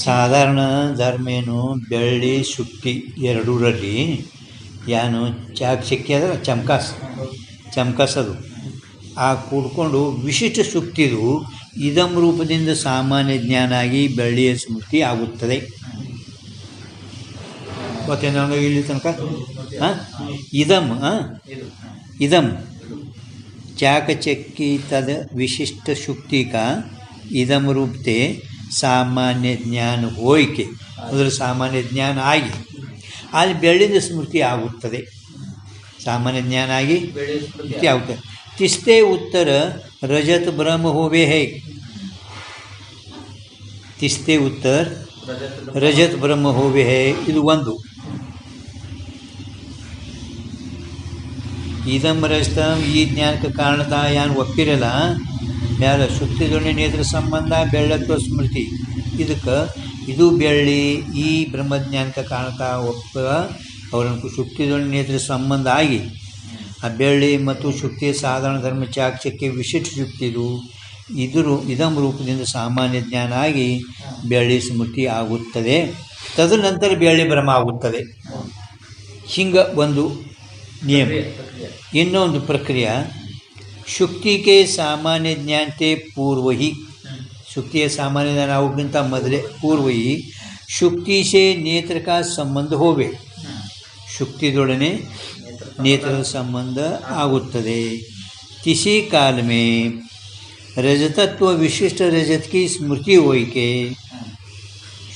A: ಸಾಧಾರಣ ಧರ್ಮ ಏನು, ಬೆಳ್ಳಿ ಶುಕ್ತಿ ಎರಡೂರಲ್ಲಿ ಏನು ಚಾಕ್ ಚಕ್ಯ ಅದರ ಚಮಕಾಸದು ಆ ಕೂಡ್ಕೊಂಡು ವಿಶಿಷ್ಟ ಶುಕ್ತಿದು ಇದಂ ರೂಪದಿಂದ ಸಾಮಾನ್ಯ ಜ್ಞಾನ ಆಗಿ ಬೆಳ್ಳಿಯ ಸ್ಮೃತಿ ಆಗುತ್ತದೆ. ಗೊತ್ತೇನು ಇಲ್ಲಿ ತನಕ? ಹಾಂ, ಇದಂ ಚಾಕಚಕ್ಕಿ ತದ ವಿಶಿಷ್ಟ ಶುಕ್ತಿ ಕಾ ಇದಂ ರೂಪತೆ ಸಾಮಾನ್ಯ ಜ್ಞಾನ ಹೋಯ್ಕೆ, ಅದರ ಸಾಮಾನ್ಯ ಜ್ಞಾನ ಆಗಿ ಅಲ್ಲಿ ಬೆಳ್ಳಿದ ಸ್ಮೃತಿ ಆಗುತ್ತದೆ. ಸಾಮಾನ್ಯ ಜ್ಞಾನ ಆಗಿ ಸ್ಮೃತಿ ಆಗುತ್ತದೆ. ತಿಸ್ತೆ ಉತ್ತರ ರಜತ್ ಬ್ರಹ್ಮ ಹೋವೆ ಹೇ, ತಿಸ್ತೆ ಉತ್ತರ ರಜತ್ ಬ್ರಹ್ಮ ಹೋವೆ ಹೇ, ಇದು ಒಂದು. ಇದಂ ರಜತಂ ಈ ಜ್ಞಾನಕ್ಕೆ ಕಾರಣತಾ ಯಾನು ಒಪ್ಪಿರಲ್ಲ ಯಾರು ಶುಕ್ತಿದೊಡನೆ ನೇತ್ರ ಸಂಬಂಧ ಬೆಳ್ಳತ್ವ ಸ್ಮೃತಿ, ಇದಕ್ಕೆ ಇದು ಬೆಳ್ಳಿ ಈ ಬ್ರಹ್ಮಜ್ಞಾನಕ್ಕೆ ಕಾರಣತಾ ಒಪ್ಪ ಅವರನ್ನು ಶುಕ್ತಿದೊಡನೆ ನೇತ್ರ ಸಂಬಂಧ ಆಗಿ ಆ ಬೆಳ್ಳಿ ಮತ್ತು ಶುಕ್ತಿಯ ಸಾಧಾರಣ ಧರ್ಮ ಚಾಕ್ಚಕ್ಕೆ ವಿಶಿಷ್ಟ ಶುಕ್ತಿದು ಇದಂ ರೂಪದಿಂದ ಸಾಮಾನ್ಯ ಜ್ಞಾನ ಆಗಿ ಬೆಳ್ಳಿ ಸ್ಮೃತಿ ಆಗುತ್ತದೆ. ತದನಂತರ ಬೆಳ್ಳಿ ಭ್ರಮ ಆಗುತ್ತದೆ. ಹಿಂಗೆ ಒಂದು ನಿಯಮ. ಇನ್ನೊಂದು ಪ್ರಕ್ರಿಯೆ शुक्ति के सामान्य ज्ञान ते पूर्व ही शुक्तिಯ सामान्य ज्ञान ಆಗೋಕ್ಕಿಂತ ಮೊದಲೇ पूर्व ही शुक्ति से नेत्र का संबंध होवे शुक्तिदೊಡನೆ ನೇತ್ರದ ಸಂಬಂಧ ಆಗುತ್ತದೆ किसी काल में रजतत्व विशिष्ट रजत की स्मृति होइके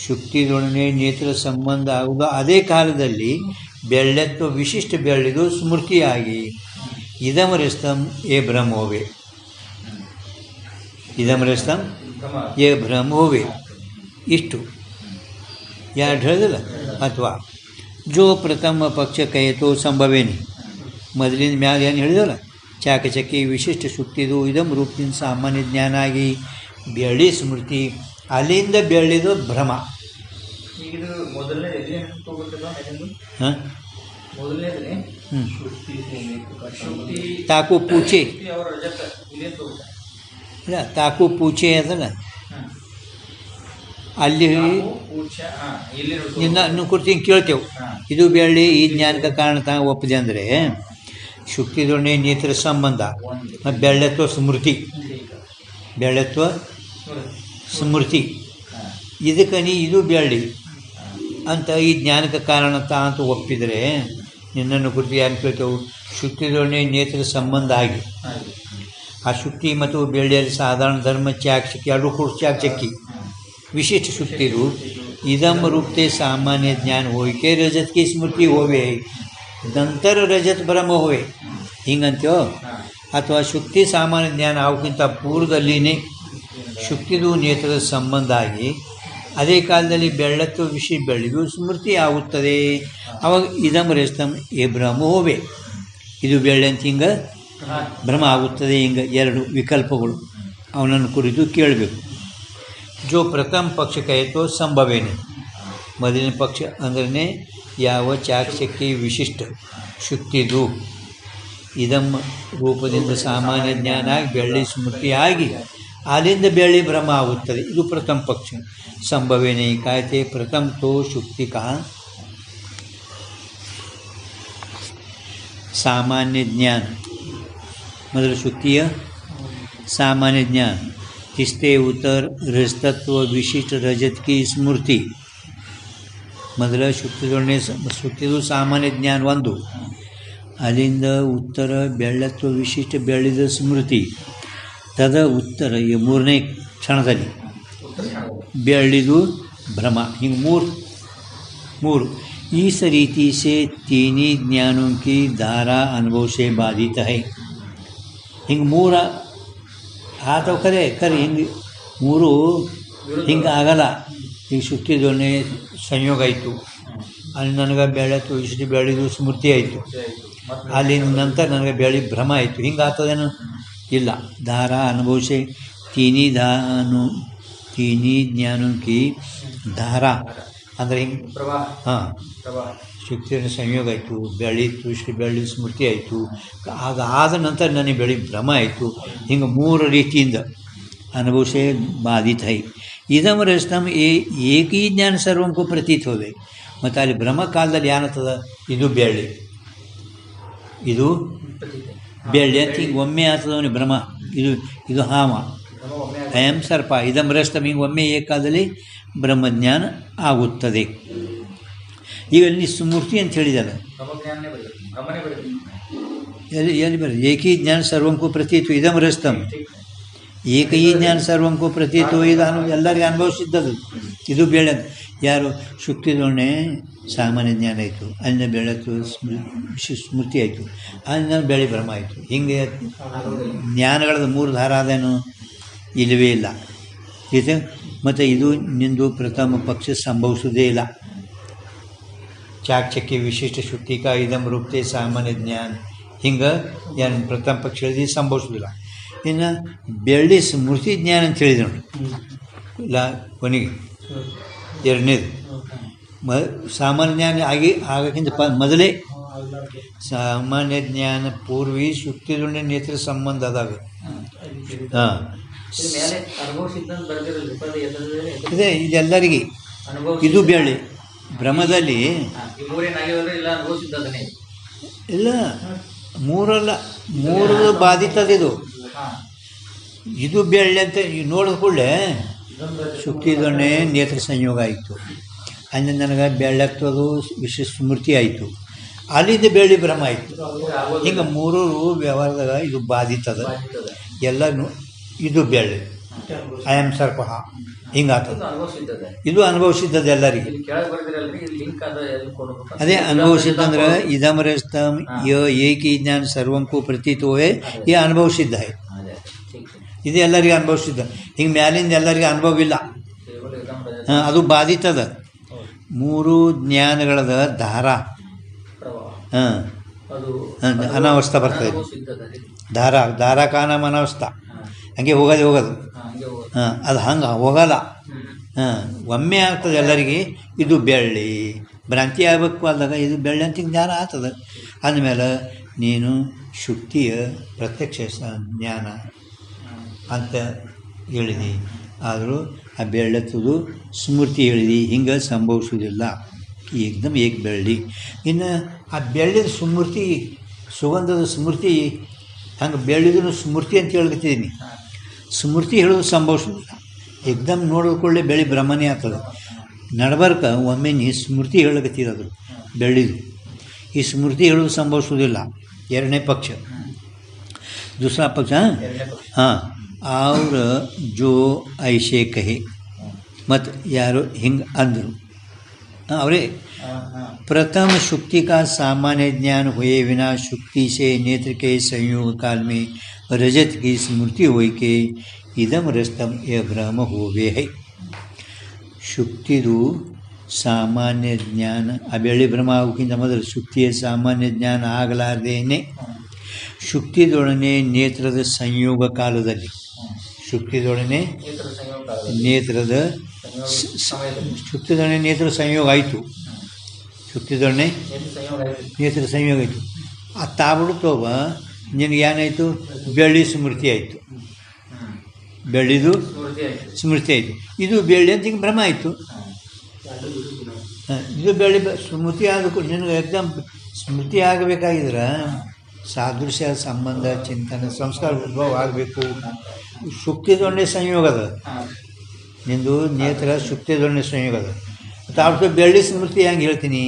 A: ಶುಕ್ತಿದೊಡನೆ ನೇತ್ರ ಸಂಬಂಧ ಆಗುವುದು ಅದೇ ಕಾಲದಲ್ಲಿ ಬೆಳ್ಳೆತ್ವ ವಿಶಿಷ್ಟ ಬೆಳ್ಳಿದು ಸ್ಮೃತಿಯಾಗಿ ಇದಂ ರಸ್ತಂ ಏ ಭ್ರಮ ಹೋವೆ ಇದಂ ರಸ್ತಂ ಏ ಭ್ರಮ ಹೋವೆ ಇಷ್ಟು ಯಾರು ಹೇಳಿದಲ್ಲ ಅಥವಾ ಜೋ ಪ್ರಥಮ ಪಕ್ಷ ಕೈತೋ ಸಂಭವೇನಿ ಮೊದಲಿನ ಮ್ಯಾಗ ಏನು ಹೇಳಿದಲ್ಲ ಚಾಕಚಕಿ ವಿಶಿಷ್ಟ ಶುಕ್ತಿದು ಇದಂ ರೂಪದಿಂದ ಸಾಮಾನ್ಯ ಜ್ಞಾನ ಆಗಿ ಬೆಳ್ಳಿ ಸ್ಮೃತಿ ಅಲ್ಲಿಂದ ಬೆಳ್ಳಿದು ಭ್ರಮ ತಾಕು ಪೂಚೆ ಇಲ್ಲ ತಾಕು ಪೂಚೆ ಅದಲ್ಲ ಅಲ್ಲಿ ನಿನ್ನ ಕುರಿತು ಹಿಂಗೆ ಕೇಳ್ತೇವೆ ಇದು ಬೆಳ್ಳಿ ಈ ಜ್ಞಾನಕ್ಕೆ ಕಾರಣ ತಾ ಒಪ್ಪದೆ ಅಂದರೆ ಶುಕ್ತಿದೊಡನೆ ನೇತ್ರ ಸಂಬಂಧ ಬೆಳ್ಳೆತ್ವ ಸ್ಮೃತಿ ಬೆಳ್ಳೆತ್ವ ಸ್ಮೃತಿ ಇದಕ್ಕೆ ನೀ ಇದು ಬೆಳ್ಳಿ ಅಂತ ಈ ಜ್ಞಾನಕ್ಕೆ ಕಾರಣ ತಾ ಅಂತ ಒಪ್ಪಿದರೆ ನಿನ್ನನ್ನು ಕುರಿತು ಏನು ಕೇಳ್ತೇವೆ ಶುಕ್ತಿದೊಡನೆ ನೇತ್ರ ಸಂಬಂಧ ಆಗಿ ಆ ಶುಕ್ತಿ ಮತ್ತು ಬೆಳ್ಳಿಯಲ್ಲಿ ಸಾಧಾರಣ ಧರ್ಮ ಚಾಕ್ಷಕಿ ಎರಡು ಕೂಡ ಚಾಕ್ಷಕಿ विशिष्ट शुक्ति रूप इदम रूपते सामान्य ज्ञान होय के रजत की स्मृति होवे ನಂತರ ರಜತ್ ಭ್ರಮ ಹೋವೆ ಹಿಂಗಂತೇವೋ ಅಥವಾ ಶುಕ್ತಿ ಸಾಮಾನ್ಯ ಜ್ಞಾನ ಆಗೋಕ್ಕಿಂತ ಪೂರ್ವದಲ್ಲಿನೇ ಶುಕ್ತಿದು ನೇತ್ರದ ಸಂಬಂಧ ಆಗಿ ಅದೇ ಕಾಲದಲ್ಲಿ ಬೆಳ್ಳತ್ತು ವಿಷಯ ಬೆಳೆದು ಸ್ಮೃತಿ ಆಗುತ್ತದೆ ಅವಾಗ ಇದಂ ರಸ್ತಂ ಏ ಭ್ರಮ ಹೋವೆ ಇದು ಬೆಳ್ಳೆ ಅಂತ ಹಿಂಗೆ ಭ್ರಮ ಆಗುತ್ತದೆ ಹಿಂಗೆ ಎರಡು ವಿಕಲ್ಪಗಳು ಅವನನ್ನು ಕುರಿತು ಕೇಳಬೇಕು जो प्रथम पक्ष कहे तो संभवेने ಮೊದಲನೇ ಪಕ್ಷ ಅಂದ್ರೆ ಯಾವ ಚಾಕ್ಷಕಿ ವಿಶಿಷ್ಟ ಶುಕ್ತಿದು ಇದಂ ರೂಪದಿಂದ ಸಾಮಾನ್ಯ ಜ್ಞಾನ ಆಗಿ ಬೆಳ್ಳಿ ಸ್ಮೃತಿ ಆಗಿ ಅಲ್ಲಿಂದ ಬೆಳ್ಳಿ ಭ್ರಮ ಆಗುತ್ತದೆ ಇದು ಪ್ರಥಮ ಪಕ್ಷ ಸಂಭವೇನೆ ಕಾಯ್ತೆ ಪ್ರಥಮ ತೋ ಶುಕ್ತಿ ಕಾ ಸಾಮಾನ್ಯ ಜ್ಞಾನ ಮೊದಲು ಶುಕ್ತಿಯ ಸಾಮಾನ್ಯ ಜ್ಞಾನ तिस्ते उत्तर रजतत्व विशिष्ट रजत की स्मृति ಮೊದಲ ಶುಕ್ತಿದು ಸಾಮಾನ್ಯ ಜ್ಞಾನ ಒಂದು ಅಲ್ಲಿಂದ ಉತ್ತರ ಬೆಳ್ಳತ್ವ ವಿಶಿಷ್ಟ ಬೆಳ್ಳಿದ ಸ್ಮೃತಿ ತದ ಉತ್ತರ ಈ ಮೂರನೇ ಕ್ಷಣದಲ್ಲಿ ಬೆಳ್ಳಿದು ಭ್ರಮ ಹಿಂಗೆ ಮೂರು इस रीति से तीनी ज्ञानों की धारा अनुभव से बाधित है ಹಿಂಗೆ ಮೂರ ಆತವ ಕರೆ ಹಿಂಗೆ ಮೂರು ಹಿಂಗೆ ಆಗಲ್ಲ ಈಗ ಶುಕ್ತಿದೊಡನೆ ಸಂಯೋಗ ಆಯಿತು ಅಲ್ಲಿ ನನಗೆ ಬೆಳೆತು ಇಷ್ಟು ಬೆಳೆದು ಸ್ಮೃತಿ ಆಯಿತು ಅಲ್ಲಿನ ನಂತರ ನನಗೆ ಬೆಳೆ ಭ್ರಮ ಆಯಿತು ಹಿಂಗೆ ಆಗ್ತದೇನು ಇಲ್ಲ ಧಾರ ಅನುಭವಿಸಿ ತೀನಿ ಜ್ಞಾನಕ್ಕೆ ಧಾರ ಅಂದರೆ ಹಿಂಗೆ ಹಾಂ ಶುಕ್ತಿಯನ್ನು ಸಂಯೋಗ ಆಯಿತು ಬೆಳೀತು ಇಷ್ಟು ಬೆಳೆ ಸ್ಮೃತಿ ಆಯಿತು ಆಗ ಆದ ನಂತರ ನನಗೆ ಬೆಳೆ ಭ್ರಮ ಆಯಿತು ಹಿಂಗೆ ಮೂರು ರೀತಿಯಿಂದ ಅನುಭವಿಸೇ ಬಾಧಿತ ಹೈ ಇದಂ ರಸ್ತಂ ಏಕೀ ಜ್ಞಾನ ಸರ್ವಂಕು ಪ್ರತೀತ ಹೋದೆ ಮತ್ತು ಅಲ್ಲಿ ಭ್ರಮ ಕಾಲದಲ್ಲಿ ಏನತ್ತದ ಇದು ಬೆಳ್ಳಿ ಇದು ಬೆಳ್ಳಿ ಅಂತ ಹಿಂಗೆ ಒಮ್ಮೆ ಆಗ್ತದ ಅವನಿಗೆ ಭ್ರಮ ಇದು ಹಾವ ಅಯಂ ಸರ್ಪ ಇದಂ ರಸ್ತಂ ಹಿಂಗೆ ಒಮ್ಮೆ ಏಕಾಲದಲ್ಲಿ ಬ್ರಹ್ಮಜ್ಞಾನ ಆಗುತ್ತದೆ ಈಗ ಅಲ್ಲಿ ಸ್ಮೃತಿ ಅಂತ ಹೇಳಿದಲ್ಲ ಎಲ್ಲಿ ಬರ ಏಕೀ ಜ್ಞಾನ ಸರ್ವಂಕು ಪ್ರತೀತು ಇದಂ ರಸ್ತಂ ಏಕೀ ಜ್ಞಾನ ಸರ್ವಂಕು ಪ್ರತೀತು ಇದು ಎಲ್ಲರಿಗೂ ಅನುಭವಿಸಿದ್ದದು ಇದು ಬೆಳೆ ಯಾರು ಶುಕ್ತಿದೊಡನೆ ಸಾಮಾನ್ಯ ಜ್ಞಾನ ಆಯಿತು ಅಲ್ಲಿನ ಬೆಳೆತು ಸ್ಮೃತಿ ಆಯಿತು ಅಲ್ಲಿನ ಬೆಳೆ ಭ್ರಮ ಆಯಿತು ಹಿಂಗೆ ಜ್ಞಾನಗಳದ್ದು ಮೂರು ಧಾರ ಅದೇನು ಇಲ್ಲವೇ ಇಲ್ಲ ಇದು ಮತ್ತು ಇದು ನಿಂದು ಪ್ರಥಮ ಪಕ್ಷ ಸಂಭವಿಸೋದೇ ಇಲ್ಲ ಚಾಕ್ಷಕ್ಯ ವಿಶಿಷ್ಟ ಶುಕ್ತಿಕ ಇದಂ ರೂಪತೆ ಸಾಮಾನ್ಯ ಜ್ಞಾನ ಹಿಂಗೆ ಏನು ಪ್ರಥಮ ಪಕ್ಷ ಹೇಳಿದ್ರೆ ಸಂಭವಿಸೋದಿಲ್ಲ ಇನ್ನು ಬೆಳ್ಳಿ ಸ್ಮೃತಿ ಜ್ಞಾನ ಅಂತ ಹೇಳಿದೆ ನೋಡಿ ಇಲ್ಲ ಕೊನೆಗೆ ಎರಡನೇದು ಸಾಮಾನ್ಯ ಜ್ಞಾನ ಆಗಕ್ಕಿಂತ ಮೊದಲೇ ಸಾಮಾನ್ಯ ಜ್ಞಾನ ಪೂರ್ವಿ ಶುಕ್ತಿದೊಡನೆ ನೇತ್ರ ಸಂಬಂಧ ಅದಾಗ ಹಾಂ ಇದೆ ಇದೆಲ್ಲರಿಗೆ ಇದು ಬೆಳ್ಳಿ ಭ್ರಮದಲ್ಲಿ ಇಲ್ಲ ಮೂರಲ್ಲ, ಮೂರು ಬಾಧಿತದಿದು.
B: ಹಾಂ
A: ಇದು ಬೆಳ್ಳಿ ಅಂತ ನೋಡಿದ ಕೂಡಲೇ ಶುಕ್ತಿ ದೊಣ್ಣೆ ನೇತ್ರ ಸಂಯೋಗ ಆಯಿತು. ಅಂದರೆ ನನಗೆ ಬೆಳ್ಳತ್ತದು ವಿಶೇಷ ಸ್ಮೃತಿ ಆಯಿತು. ಅಲ್ಲಿಂದ ಬೆಳ್ಳಿ ಭ್ರಮ ಆಯಿತು. ಹಿಂಗೆ ಮೂರು ವ್ಯವಹಾರದಾಗ ಇದು ಬಾಧಿತದ ಎಲ್ಲನೂ. ಇದು ಬೆಳ್ಳಿ ಐ ಆಮ್ ಸರ್ಪ ಹಿಂಗಾಗ್ತದೆ. ಇದು ಅನುಭವಿಸಿದ್ದದ ಎಲ್ಲರಿಗೆ. ಅದೇ ಅನುಭವಿಸಿದ್ದಂದ್ರೆ ಇದಮರಸ್ತಂ ಏಕಿ ಜ್ಞಾನ ಸರ್ವಂಕು ಪ್ರತೀತೋವೇ ಈ ಅನುಭವಿಸಿದ್ದ. ಇದು ಎಲ್ಲರಿಗೆ ಅನುಭವಿಸಿದ್ದ. ಹಿಂಗೆ ಮ್ಯಾಲಿಂದ ಎಲ್ಲರಿಗೆ ಅನುಭವ ಇಲ್ಲ. ಅದು ಬಾಧಿತದ. ಮೂರು ಜ್ಞಾನಗಳದ ಧಾರ ಅನಾವಸ್ಥೆ ಬರ್ತದೆ. ಧಾರಾಕಾನ ಅನಾವಸ್ಥೆ ಹಂಗೆ ಹೋಗೋದು ಅದು ಹಂಗೆ ಹೋಗಲ್ಲ. ಒಮ್ಮೆ ಆಗ್ತದೆ ಎಲ್ಲರಿಗೆ. ಇದು ಬೆಳ್ಳಿ ಭ್ರಾಂತಿ ಆಗಬೇಕು ಆದಾಗ ಇದು ಬೆಳ್ಳಿ ಅಂತ ಜ್ಞಾನ ಆಗ್ತದೆ. ಅಂದಮೇಲೆ ನೀನು ಶುಕ್ತಿಯ ಪ್ರತ್ಯಕ್ಷ ಜ್ಞಾನ ಅಂತ ಹೇಳಿದಿ. ಆದರೂ ಆ ಬೆಳ್ಳತ್ತದು ಸ್ಮೃತಿ ಹೇಳಿದಿ. ಹಿಂಗೆ ಸಂಭವಿಸೋದಿಲ್ಲ. ಏಕ್ದಮ್ ಏಕ್ ಬೆಳ್ಳಿ. ಇನ್ನು ಆ ಬೆಳ್ಳಿದ ಸ್ಮೃತಿ, ಸುಗಂಧದ ಸ್ಮೃತಿ, ಹಂಗೆ ಬೆಳ್ಳಿದೂ ಸ್ಮೃತಿ ಅಂತ ಹೇಳ್ಕತ್ತಿದ್ದೀನಿ. ಸ್ಮೃತಿ ಹೇಳೋದು ಸಂಭವಿಸೋದಿಲ್ಲ. ಏಕ್ದಮ್ ನೋಡಿಕೊಳ್ಳೆ ಬೆಳ್ಳಿ ಭ್ರಮಣೆ ಆಗ್ತದೆ. ನಡ್ಬರ್ಕ ಒಮ್ಮೆ ನೀ ಸ್ಮೃತಿ ಹೇಳಕತ್ತಿರೋದು ಬೆಳ್ಳಿದು. ಈ ಸ್ಮೃತಿ ಹೇಳೋದು ಸಂಭವಿಸೋದಿಲ್ಲ. ಎರಡನೇ ಪಕ್ಷ. दूसरा पक्ष हाँ और जो ऐसे कहे मत यारो हिंग अंदरू ಅವರೇ प्रथम शुक्ति का सामान्य ज्ञान हुए बिना शुक्ति से नेत्र के संयोग काल में रजत की स्मृति हुई के इदम रस्तम यह भ्रम होवे है. ಶುಕ್ತಿದು ಸಾಮಾನ್ಯ ಜ್ಞಾನ ಆ ಬೆಳ್ಳಿ ಭ್ರಮ ಆಗೋಕ್ಕಿಂತ ಮೊದಲು ಶುಕ್ತಿಯ ಸಾಮಾನ್ಯ ಜ್ಞಾನ ಆಗಲಾರ್ದೇನೆ ಶುಕ್ತಿದೊಡನೆ ನೇತ್ರದ ಸಂಯೋಗ ಕಾಲದಲ್ಲಿ ಶುಕ್ತಿದೊಡನೆ ನೇತ್ರದ ಶುಕ್ತಿದೊಡನೆ ನೇತ್ರ ಸಂಯೋಗ ಆಯಿತು. ಶುಕ್ತಿದೊಡನೆ ನೇತ್ರ ಸಂಯೋಗ ಆಯಿತು. ಆ ತಾಬಿಡ್ತೋಬ ನಿನಗೆ ಏನಾಯಿತು? ಬೆಳ್ಳಿ ಸ್ಮೃತಿ ಆಯಿತು. ಬೆಳ್ಳಿದು ಸ್ಮೃತಿ ಆಯಿತು. ಇದು ಬೆಳ್ಳಿ ಅಂತ ಈಗ ಭ್ರಮ ಆಯಿತು. ಇದು ಬೆಳ್ಳಿ ಸ್ಮೃತಿ ಆಗಬೇಕು. ನಿನಗೆ ಎಕ್ದಮ್ ಸ್ಮೃತಿ ಆಗಬೇಕಾಗಿದ್ರೆ ಸಾದೃಶ್ಯ ಸಂಬಂಧ ಚಿಂತನೆ ಸಂಸ್ಕಾರ ಉದ್ಭವ ಆಗಬೇಕು. ಶುಕ್ತಿದೊಂಡೆ ಸಂಯೋಗದ ನಿಂದು ನೇತ್ರ ಶುಕ್ತಿದೊಂಡೆ ಸಂಯೋಗದ ತಾವು ಬೆಳ್ಳಿ ಸ್ಮೃತಿ ಹೆಂಗೆ ಹೇಳ್ತೀನಿ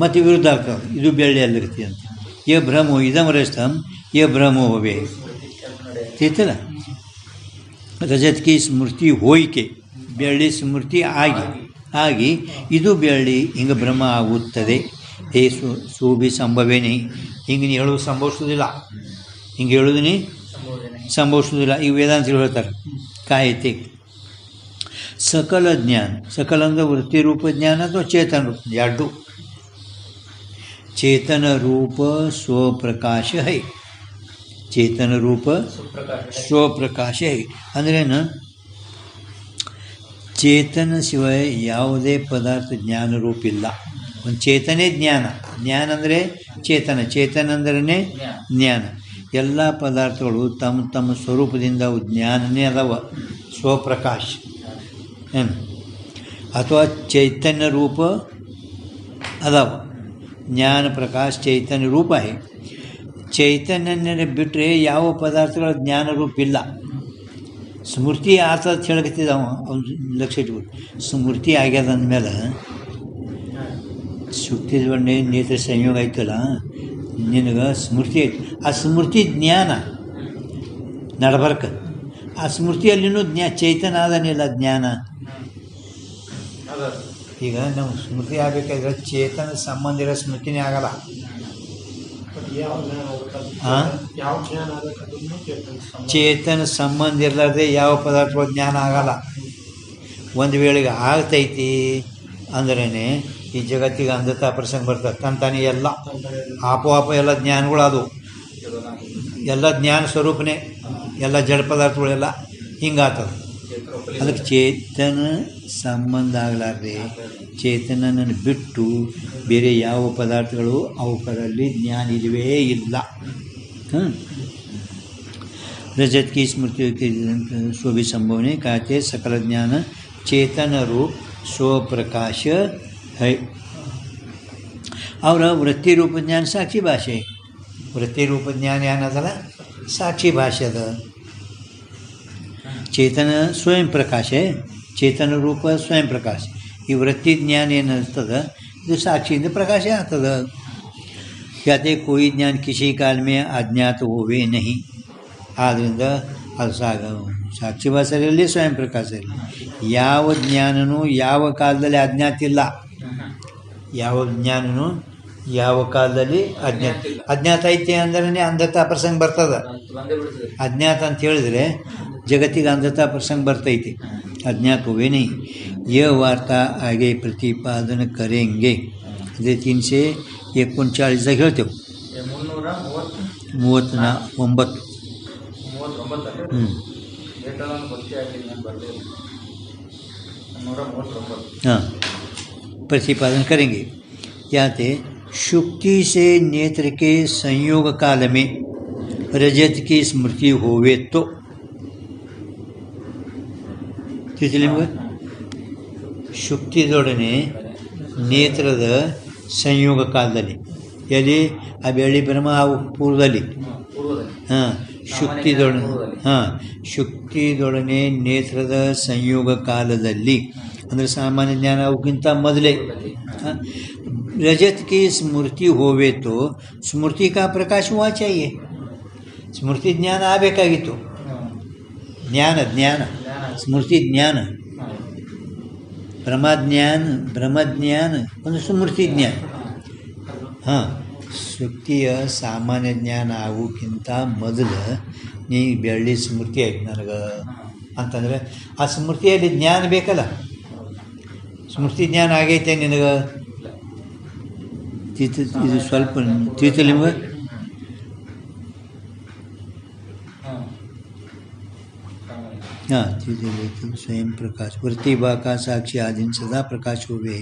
A: ಮತ್ತು ವಿರುದ್ಧ ಆಗ್ತದೆ. ಇದು ಬೆಳ್ಳಿ ಅಲ್ಲಿರ್ತಿ ಅಂತ ये भ्रम हो इदम रजतम ये भ्रम होवे ತಿಳ್ತಲ್ಲ. ರಜತ್ ಕಿ ಸ್ಮೃತಿ ಹೋಯ್ಕೆ ಬೆಳ್ಳಿ ಸ್ಮೃತಿ ಆಗಿ ಇದು ಬೆಳ್ಳಿ ಹಿಂಗೆ ಭ್ರಮ ಆಗುತ್ತದೆ. ಏ ಸೂಬಿ ಸಂಭವೇನೆ ಹಿಂಗೆ ನೀ ಹೇಳೋದು ಸಂಭವಿಸೋದಿಲ್ಲ. ಹಿಂಗೆ ಹೇಳೋದು ನೀ ಸಂಭವಿಸೋದಿಲ್ಲ. ಈಗ ವೇದಾಂತಗಳು ಹೇಳ್ತಾರೆ ಕಾಯತೆ ಸಕಲ ಜ್ಞಾನ. ಸಕಲ ಅಂದರೆ ವೃತ್ತಿ ರೂಪ ಜ್ಞಾನ ಅಥವಾ ಚೇತನ ರೂಪ ಎರಡು. चेतन रूप स्वप्रकाश है. चेतन रूप स्वप्रकाश है अंद्रेನು ಚೇತನ ಶಿವಾಯ ಯಾವುದೇ ಪದಾರ್ಥ ಜ್ಞಾನ ರೂಪ ಇಲ್ಲ. ಒಂದು ಚೇತನೇ ಜ್ಞಾನ. ಜ್ಞಾನ ಅಂದರೆ ಚೇತನ. ಚೇತನ ಅಂದ್ರೇ ಜ್ಞಾನ. ಎಲ್ಲ ಪದಾರ್ಥಗಳು ತಮ್ಮ ತಮ್ಮ ಸ್ವರೂಪದಿಂದ ಜ್ಞಾನನೇ ಅದಾವ. ಸ್ವಪ್ರಕಾಶ ಏನು ಅಥವಾ ಚೈತನ್ಯ ರೂಪ ಅದಾವ. ಜ್ಞಾನ ಪ್ರಕಾಶ ಚೈತನ್ಯ ರೂಪ है. ಚೈತನ್ಯನೇ ಬಿಟ್ಟರೆ ಯಾವ ಪದಾರ್ಥಗಳ ಜ್ಞಾನ ರೂಪ ಇಲ್ಲ. ಸ್ಮೃತಿ ಆತ ಹೇಳಕತ್ತಿದ್ದಾವ. ಅವ್ನು ಲಕ್ಷ್ಯ ಇಟ್ಬಿಟ್ಟು ಸ್ಮೃತಿ ಆಗ್ಯದ ಅಂದಮೇಲೆ ಶುಕ್ತಿದೊಂಡೆ ನೇತ್ರ ಸಂಯೋಗ ಆಯ್ತಲ್ಲ ನಿನಗೆ ಸ್ಮೃತಿ ಆಯ್ತು. ಆ ಸ್ಮೃತಿ ಜ್ಞಾನ ನಡಬರ್ಕ. ಆ ಸ್ಮೃತಿಯಲ್ಲಿನೂ ಚೈತನ್ಯ ಆದನಿಲ್ಲ ಜ್ಞಾನ. ಈಗ ನಾವು ಸ್ಮೃತಿ ಆಗಬೇಕಾದ್ರೆ ಚೇತನ ಸಂಬಂಧ ಇರೋ ಸ್ಮೃತಿನೇ ಆಗಲ್ಲ. ಚೇತನ ಸಂಬಂಧ ಇರಲಾರ್ದೆ ಯಾವ ಪದಾರ್ಥಗಳ ಜ್ಞಾನ ಆಗಲ್ಲ. ಒಂದು ವೇಳೆಗೆ ಆಗ್ತೈತಿ ಅಂದ್ರೇ ಈ ಜಗತ್ತಿಗೆ ಅಂಧತಾ ಪ್ರಸಂಗ ಬರ್ತದೆ. ತಾನೇ ಎಲ್ಲ ಆಪೋಆಪ ಎಲ್ಲ ಜ್ಞಾನಗಳು ಅದು ಎಲ್ಲ ಜ್ಞಾನ ಸ್ವರೂಪನೇ. ಎಲ್ಲ ಜಡ ಪದಾರ್ಥಗಳೆಲ್ಲ ಹಿಂಗಾಗ್ತದೆ. ಅದಕ್ಕೆ ಚೇತನ ಸಂಬಂಧ ಆಗಲಾರ್ದೆ ಚೇತನನ್ನು ಬಿಟ್ಟು ಬೇರೆ ಯಾವ ಪದಾರ್ಥಗಳು ಅವುಗಳಲ್ಲಿ ಜ್ಞಾನ ಇಲ್ಲವೇ ಇಲ್ಲ. रजत की स्मृति स्व भी संभव नहीं कहते. सकल ज्ञान चेतन रूप स्वप्रकाश है. ಅವರ ವೃತ್ತಿರೂಪ ಜ್ಞಾನ ಸಾಕ್ಷಿ ಭಾಷೆ. ವೃತ್ತಿರೂಪ ಜ್ಞಾನ ಏನದಲ್ಲ ಸಾಕ್ಷಿ ಭಾಷೆ ಅದ. ಚೇತನ ಸ್ವಯಂ ಪ್ರಕಾಶ, ಚೇತನ ರೂಪ ಸ್ವಯಂ ಪ್ರಕಾಶ. ಈ ವೃತ್ತಿ ಜ್ಞಾನ ಏನಿರ್ತದೆ ಇದು ಸಾಕ್ಷಿಯಿಂದ ಪ್ರಕಾಶ ಆಗ್ತದೆ. ಯಾತೆ ಕೋಯಿ ಜ್ಞಾನ ಕಿಸಿ ಕಾಲ ಮೇ ಅಜ್ಞಾತ ಹೋವೇ ನಹಿ. ಆದ್ದರಿಂದ ಅದು ಸಾಕ್ಷಿ ಭಾಷೆ ಇರಲಿ ಸ್ವಯಂ ಪ್ರಕಾಶ ಇರಲಿ, ಯಾವ ಜ್ಞಾನನೂ ಯಾವ ಕಾಲದಲ್ಲಿ ಅಜ್ಞಾತ ಇಲ್ಲ. ಯಾವ ಜ್ಞಾನನೂ ಯಾವ ಕಾಲದಲ್ಲಿ ಅಜ್ಞಾತ ಐತೆ ಅಂದ್ರೆ ಅಂಧತಾ ಪ್ರಸಂಗ ಬರ್ತದೆ. ಅಜ್ಞಾತ ಅಂತ ಹೇಳಿದ್ರೆ ಜಗತ್ತಿಗೆ ಅಂಧತಾ ಪ್ರಸಂಗ ಬರ್ತೈತಿ. अज्ञात हुए नहीं, यह वार्ता आगे प्रतिपादन करेंगे. ಅದೇ 339 ಹೇಳ್ತೇವೆ. 39 हाँ प्रतिपादन करेंगे. याते शुक्ति से नेत्र के संयोग काल में रजत की स्मृति होवे तो ಶುಕ್ತಿದೊಡನೆ ನೇತ್ರದ ಸಂಯೋಗ ಕಾಲದಲ್ಲಿ ಎಲ್ಲಿ ಆ ಬೆಳ್ಳಿ ಬ್ರಹ್ಮ ಅವು ಪೂರ್ವದಲ್ಲಿ ಶುಕ್ತಿದೊಡನೆ ನೇತ್ರದ ಸಂಯೋಗ ಕಾಲದಲ್ಲಿ ಅಂದರೆ ಸಾಮಾನ್ಯ ಜ್ಞಾನ ಅವಕ್ಕಿಂತ ಮೊದಲೇ रजत की स्मृति होवे तो स्मृति का प्रकाश हुआ चाहिए. स्मृति ज्ञान ಆಗಬೇಕಾಗಿತ್ತು. ಜ್ಞಾನ ಸ್ಮೃತಿ ಜ್ಞಾನ, ಬ್ರಹ್ಮಜ್ಞಾನ ಒಂದು ಸ್ಮೃತಿ ಜ್ಞಾನ. ಶುಕ್ತಿಯ ಸಾಮಾನ್ಯ ಜ್ಞಾನ ಆಗೋಕ್ಕಿಂತ ಮೊದಲು ನೀ ಬೆಳ್ಳಿ ಸ್ಮೃತಿ ಆಯ್ತು ನನಗೆ ಅಂತಂದರೆ ಆ ಸ್ಮೃತಿಯಲ್ಲಿ ಜ್ಞಾನ ಬೇಕಲ್ಲ. ಸ್ಮೃತಿ ಜ್ಞಾನ ಆಗೈತೆ ನಿನಗೆ, ಇದು ಸ್ವಲ್ಪ ತಿಳಿತಲ್ಲ ನಿಮ್ಗೆ. स्वयं प्रकाश वृत्ति बाका साक्षी आदि सदा प्रकाश होवे.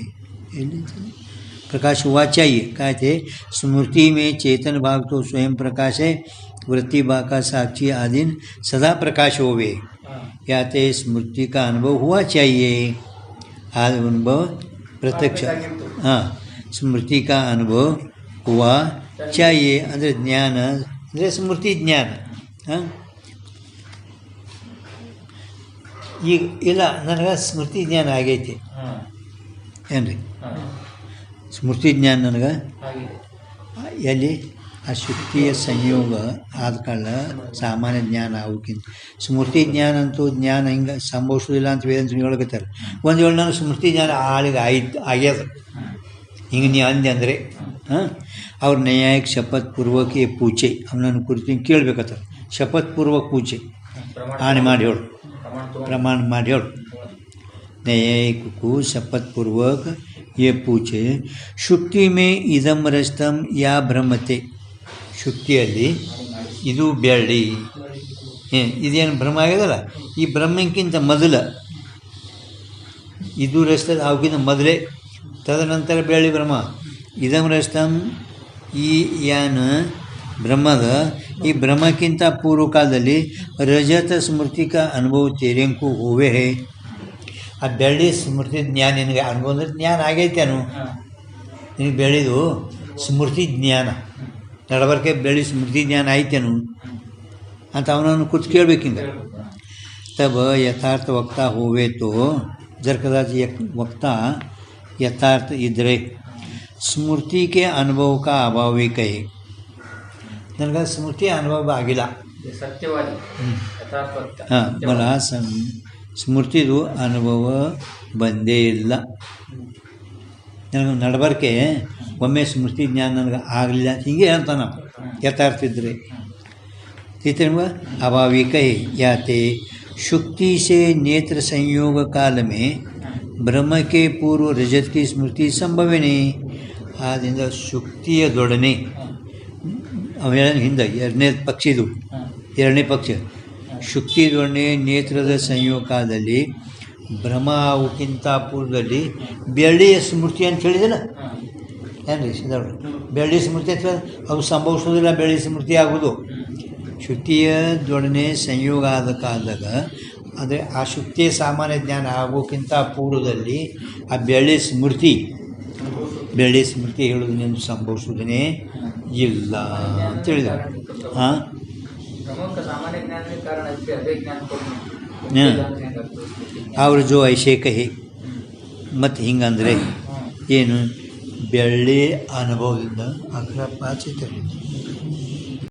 A: प्रकाश हुआ चाहिए. क्या थे स्मृति में चेतन भाग तो स्वयं प्रकाश है, वृत्ति बाका साक्षी आदि सदा प्रकाश होवे. क्या थे स्मृति का अनुभव हुआ चाहिए. अनुभव प्रत्यक्ष स्मृति का अनुभव हुआ चाहिए ಅಂದರೆ ಜ್ಞಾನ ಅಂದರೆ ಸ್ಮೃತಿ ಜ್ಞಾನ. ಈಗ ಇಲ್ಲ ನನಗೆ ಸ್ಮೃತಿ ಜ್ಞಾನ ಆಗೈತಿ ಏನ್ರಿ, ಸ್ಮೃತಿ ಜ್ಞಾನ ನನಗೆ ಎಲ್ಲಿ ಆ ಶುಕ್ತಿಯ ಸಂಯೋಗ ಆದ ಕಾರಣ ಸಾಮಾನ್ಯ ಜ್ಞಾನ ಆಗೋಕ್ಕಿಂತ ಸ್ಮೃತಿ ಜ್ಞಾನ ಅಂತೂ ಜ್ಞಾನ ಹಿಂಗೆ ಸಂಭವಿಸೋದಿಲ್ಲ ಅಂತ ವೇದಾಂತ ಹೇಳ್ಕತ್ತಾರೆ. ಒಂದು ವೇಳೆ ನಾನು ಸ್ಮೃತಿ ಜ್ಞಾನ ಆಗ್ಯದ ಹಿಂಗೆ ನೀ ಅಂದೆ ಅಂದರೆ ಅವ್ರು ನ್ಯಾಯಿಕ ಶಪಥ ಪೂರ್ವಕ ಪೂಜೆ ಅವನನ್ನು ಕುರಿತು ಕೇಳಬೇಕತ್ತಾರೆ. ಶಪಥ ಪೂರ್ವಕ ಪೂಜೆ ಆಣೆ ಮಾಡಿ ಹೇಳು, प्रमाण ಮಾಡಿ ಹೇಳು. न्यायिकको शपथ पूर्वक ये पूछे शुक्ति में इदम रजतम या भ्रमते. ಶುಕ್ತಿಯಲ್ಲಿ ಇದು ಬೆಳ್ಳಿ ಇದೇನು ಭ್ರಮ ಆಗ್ಯದಲ್ಲ, ಈ ಬ್ರಹ್ಮಕ್ಕಿಂತ ಮೊದಲು ಇದು ರಜತ ಅವಕ್ಕಿಂತ ಮೊದಲೇ, ತದನಂತರ ಬೆಳ್ಳಿ ಬ್ರಹ್ಮ. ಇದಂ ರಜತಂ ಈ ಏನು ಬ್ರಹ್ಮದ ಈ ಬ್ರಹ್ಮಕ್ಕಿಂತ ಪೂರ್ವ ಕಾಲದಲ್ಲಿ ರಜತ ಸ್ಮೃತಿಕ ಅನುಭವ ತೇರೆಂಕು ಹೋವೇ ಹೇ. ಆ ಬೆಳ್ಳಿ ಸ್ಮೃತಿ ಜ್ಞಾನ ನಿನಗೆ ಅನುಭವ ಅಂದ್ರೆ ಜ್ಞಾನ ಆಗೈತೇನು, ನಿನಗೆ ಬೆಳ್ಳಿದು ಸ್ಮೃತಿ ಜ್ಞಾನ ನಡಬರ್ಕೆ ಬೆಳ್ಳಿ ಸ್ಮೃತಿ ಜ್ಞಾನ ಆಯ್ತೇನು ಅಂತ ಅವನನ್ನು ಕೂತು ಕೇಳಬೇಕು. ಹಿಂಗೆ ತಬ ಯಥಾರ್ಥ ವಕ್ತ ಹೋವೆ ತೋ ಜರ್ ಕದಾಚ ವಕ್ತ ಯಥಾರ್ಥ ಇದ್ದರೆ ಸ್ಮೃತಿ ಕೆ ಅನುಭವ ಕಾ ಅಭಾವೇ ಕಹೆ. ನನಗೆ ಸ್ಮೃತಿ ಅನುಭವ ಆಗಿಲ್ಲ, मला ಸ್ಮೃತಿದು ಅನುಭವ ಬಂದೇ ಇಲ್ಲ. ನನಗೆ ನಡಬರ್ಕೆ ಒಮ್ಮೆ ಸ್ಮೃತಿ ಜ್ಞಾನ ನನಗೆ ಆಗಲಿಲ್ಲ ಹೀಗೆ ಅಂತ ನಾವು ಯಥಾರ್ಥ ಇದ್ದರೆ ನಿಮ್ಗೆ ಅಭಾವಿಕ ಯಾತೆ ಶುಕ್ತಿ से नेत्र संयोग काल में ब्रह्म के पूर्व रजत की स्मृति संभवನೇ. ಆದ್ದರಿಂದ ಶುಕ್ತಿಯದೊಡನೆ ಹಿಂದೆ ಎರಡನೇ ಪಕ್ಷ ಶುಕ್ತಿದೊಡನೆ ನೇತ್ರದ ಸಂಯೋಗದಲ್ಲಿ ಭ್ರಮ ಅವಕ್ಕಿಂತ ಪೂರ್ವದಲ್ಲಿ ಬೆಳ್ಳಿಯ ಸ್ಮೃತಿ ಅಂತ ಹೇಳಿದಿಲ್ಲ ಏನ್ರಿ ಸಿದ್ಧಾರ್ಥ. ಬೆಳ್ಳಿ ಸ್ಮೃತಿ ಅಂತ ಅವು ಸಂಭವಿಸೋದಿಲ್ಲ, ಬೆಳ್ಳಿ ಸ್ಮೃತಿ ಆಗೋದು ಶುಕ್ತಿಯದೊಡನೆ ಸಂಯೋಗ ಆದ ಕಾಲದಾಗ. ಅಂದರೆ ಆ ಶುಕ್ತಿಯ ಸಾಮಾನ್ಯ ಜ್ಞಾನ ಆಗೋಕ್ಕಿಂತ ಪೂರ್ವದಲ್ಲಿ ಆ ಬೆಳ್ಳಿ ಸ್ಮೃತಿ ಬೆಳ್ಳಿ ಸ್ಮೃತಿ ಹೇಳುವುದನ್ನೆಂದು ಸಂಭವಿಸುವುದನ್ನೇ ಇಲ್ಲ ಅಂತ ಹೇಳಿದರು. ಹಾಂ
B: ಪ್ರಮುಖ ಸಾಮಾನ್ಯ ಜ್ಞಾನಕ್ಕೆ ಕಾರಣ ಐತಿ, ಅದೇ ಜ್ಞಾನ
A: ಅವ್ರ ಜೋ ಐಶೇ ಕಹಿ. ಮತ್ತು ಹಿಂಗಂದರೆ ಏನು ಬೆಳ್ಳಿ ಅನುಭವದಿಂದ ಅಗ್ರ ಪಾಚಿತರಿಂದ